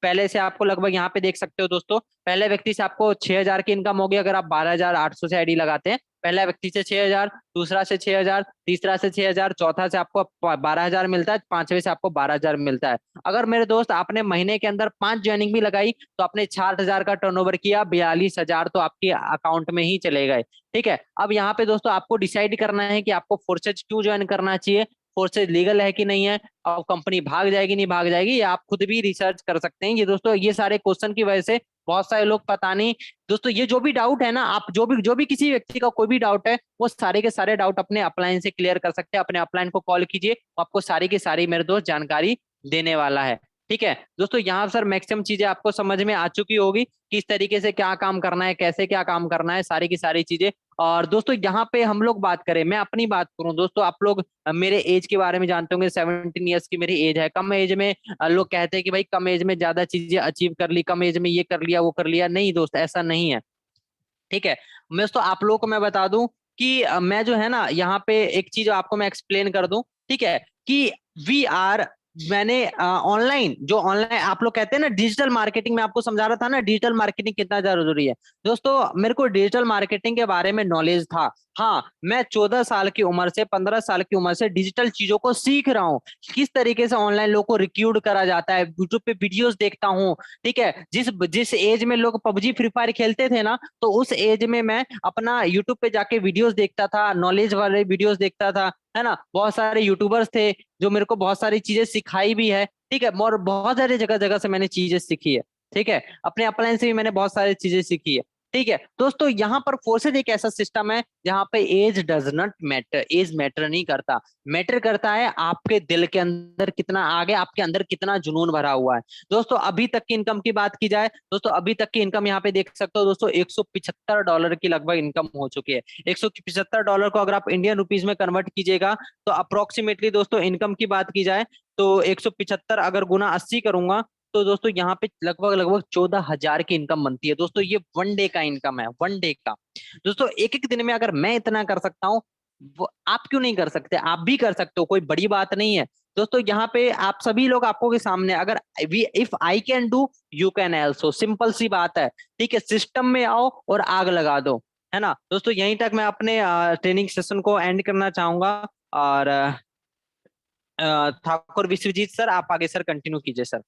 पहले से आपको लगभग यहाँ पे देख सकते हो दोस्तों, पहले व्यक्ति से आपको 6,000 की इनकम होगी अगर आप 12,800 से आईडी लगाते हैं। पहला व्यक्ति से 6,000, दूसरा से 6,000, तीसरा से 6,000, चौथा से आपको 12,000 मिलता है, पांचवे से आपको 12,000 मिलता है। अगर मेरे दोस्त आपने महीने के अंदर 5 ज्वाइनिंग भी लगाई तो आपने 60,000 का टर्नओवर किया, 42,000 तो आपके अकाउंट में ही चले गए, ठीक है। अब यहाँ पे दोस्तों आपको डिसाइड करना है कि आपको फोर्सेज क्यों ज्वाइन करना चाहिए, फोर्सेज लीगल है कि नहीं है, और कंपनी भाग जाएगी नहीं भाग जाएगी, ये आप खुद भी रिसर्च कर सकते हैं। ये दोस्तों ये सारे क्वेश्चन की वजह से बहुत सारे लोग पता नहीं, दोस्तों ये जो भी डाउट है ना, आप जो भी किसी व्यक्ति का कोई भी डाउट है वो सारे के सारे डाउट अपने अपलाइन से क्लियर कर सकते हैं। अपने अपलाइन को कॉल कीजिए, आपको सारी की सारी मेरे दोस्त जानकारी देने वाला है, ठीक है। दोस्तों यहाँ सर मैक्सिमम चीजें आपको समझ में आ चुकी होगी, किस तरीके से क्या काम करना है, कैसे क्या काम करना है, सारी की सारी चीजें। और दोस्तों यहाँ पे हम लोग बात करें, मैं अपनी बात करूं दोस्तों, आप लोग मेरे एज के बारे में जानते होंगे, 17 ईयर्स की मेरी एज है। कम एज में लोग कहते हैं कि भाई कम एज में ज्यादा चीजें अचीव कर ली, कम एज में ये कर लिया वो कर लिया, नहीं दोस्त ऐसा नहीं है, ठीक है। मैं तो आप लोगों को मैं बता दूं कि मैं जो है ना यहाँ पे एक चीज आपको मैं एक्सप्लेन कर दूं, ठीक है, कि वी आर, मैंने ऑनलाइन आप लोग कहते हैं ना डिजिटल मार्केटिंग, में आपको समझा रहा था ना डिजिटल मार्केटिंग कितना जरूरी है। दोस्तों मेरे को डिजिटल मार्केटिंग के बारे में नॉलेज था, हाँ मैं 14 साल की उम्र से 15 साल की उम्र से डिजिटल चीजों को सीख रहा हूँ, किस तरीके से ऑनलाइन लोगों को रिक्रूट करा जाता है, यूट्यूब पे वीडियोस देखता हूँ, ठीक है। जिस जिस एज में लोग पबजी फ्री फायर खेलते थे ना, तो उस एज में मैं अपना यूट्यूब पे जाके वीडियोस देखता था, नॉलेज वाले वीडियोस देखता था, है ना। बहुत सारे यूट्यूबर्स थे जो मेरे को बहुत सारी चीजें सिखाई भी है, ठीक है। और बहुत सारी जगह जगह से मैंने चीजें सीखी है, ठीक है। अपने अपलाइन से भी मैंने बहुत सारी चीजें सीखी है, ठीक है। दोस्तों यहाँ पर फोर्सेज एक ऐसा सिस्टम है जहाँ पे age does not matter, age matter नहीं करता, मैटर करता है आपके दिल के अंदर कितना आगे, आपके अंदर कितना जुनून भरा हुआ है। दोस्तों अभी तक की इनकम की बात की जाए, दोस्तों अभी तक की इनकम यहाँ पे देख सकते हो दोस्तों, $175 की लगभग इनकम हो चुकी है। $175 को अगर आप इंडियन रुपीज में कन्वर्ट कीजिएगा तो अप्रोक्सीमेटली दोस्तों इनकम की बात की जाए तो 175 अगर गुना 80 करूंगा तो दोस्तों यहाँ पे लगभग लगभग 14,000 की इनकम बनती है। दोस्तों ये वन डे का इनकम है, वन डे का। दोस्तों एक एक दिन में अगर मैं इतना कर सकता हूँ, आप क्यों नहीं कर सकते, आप भी कर सकते हो, कोई बड़ी बात नहीं है। दोस्तों यहाँ पे आप सभी लोग आपको के सामने, अगर if I can do you can also, simple सी बात है, ठीक है। सिस्टम में आओ और आग लगा दो, है ना। दोस्तों यहीं तक मैं अपने ट्रेनिंग सेशन को एंड करना चाहूंगा। और ठाकुर विश्वजीत सर आप आगे सर कंटिन्यू कीजिए सर।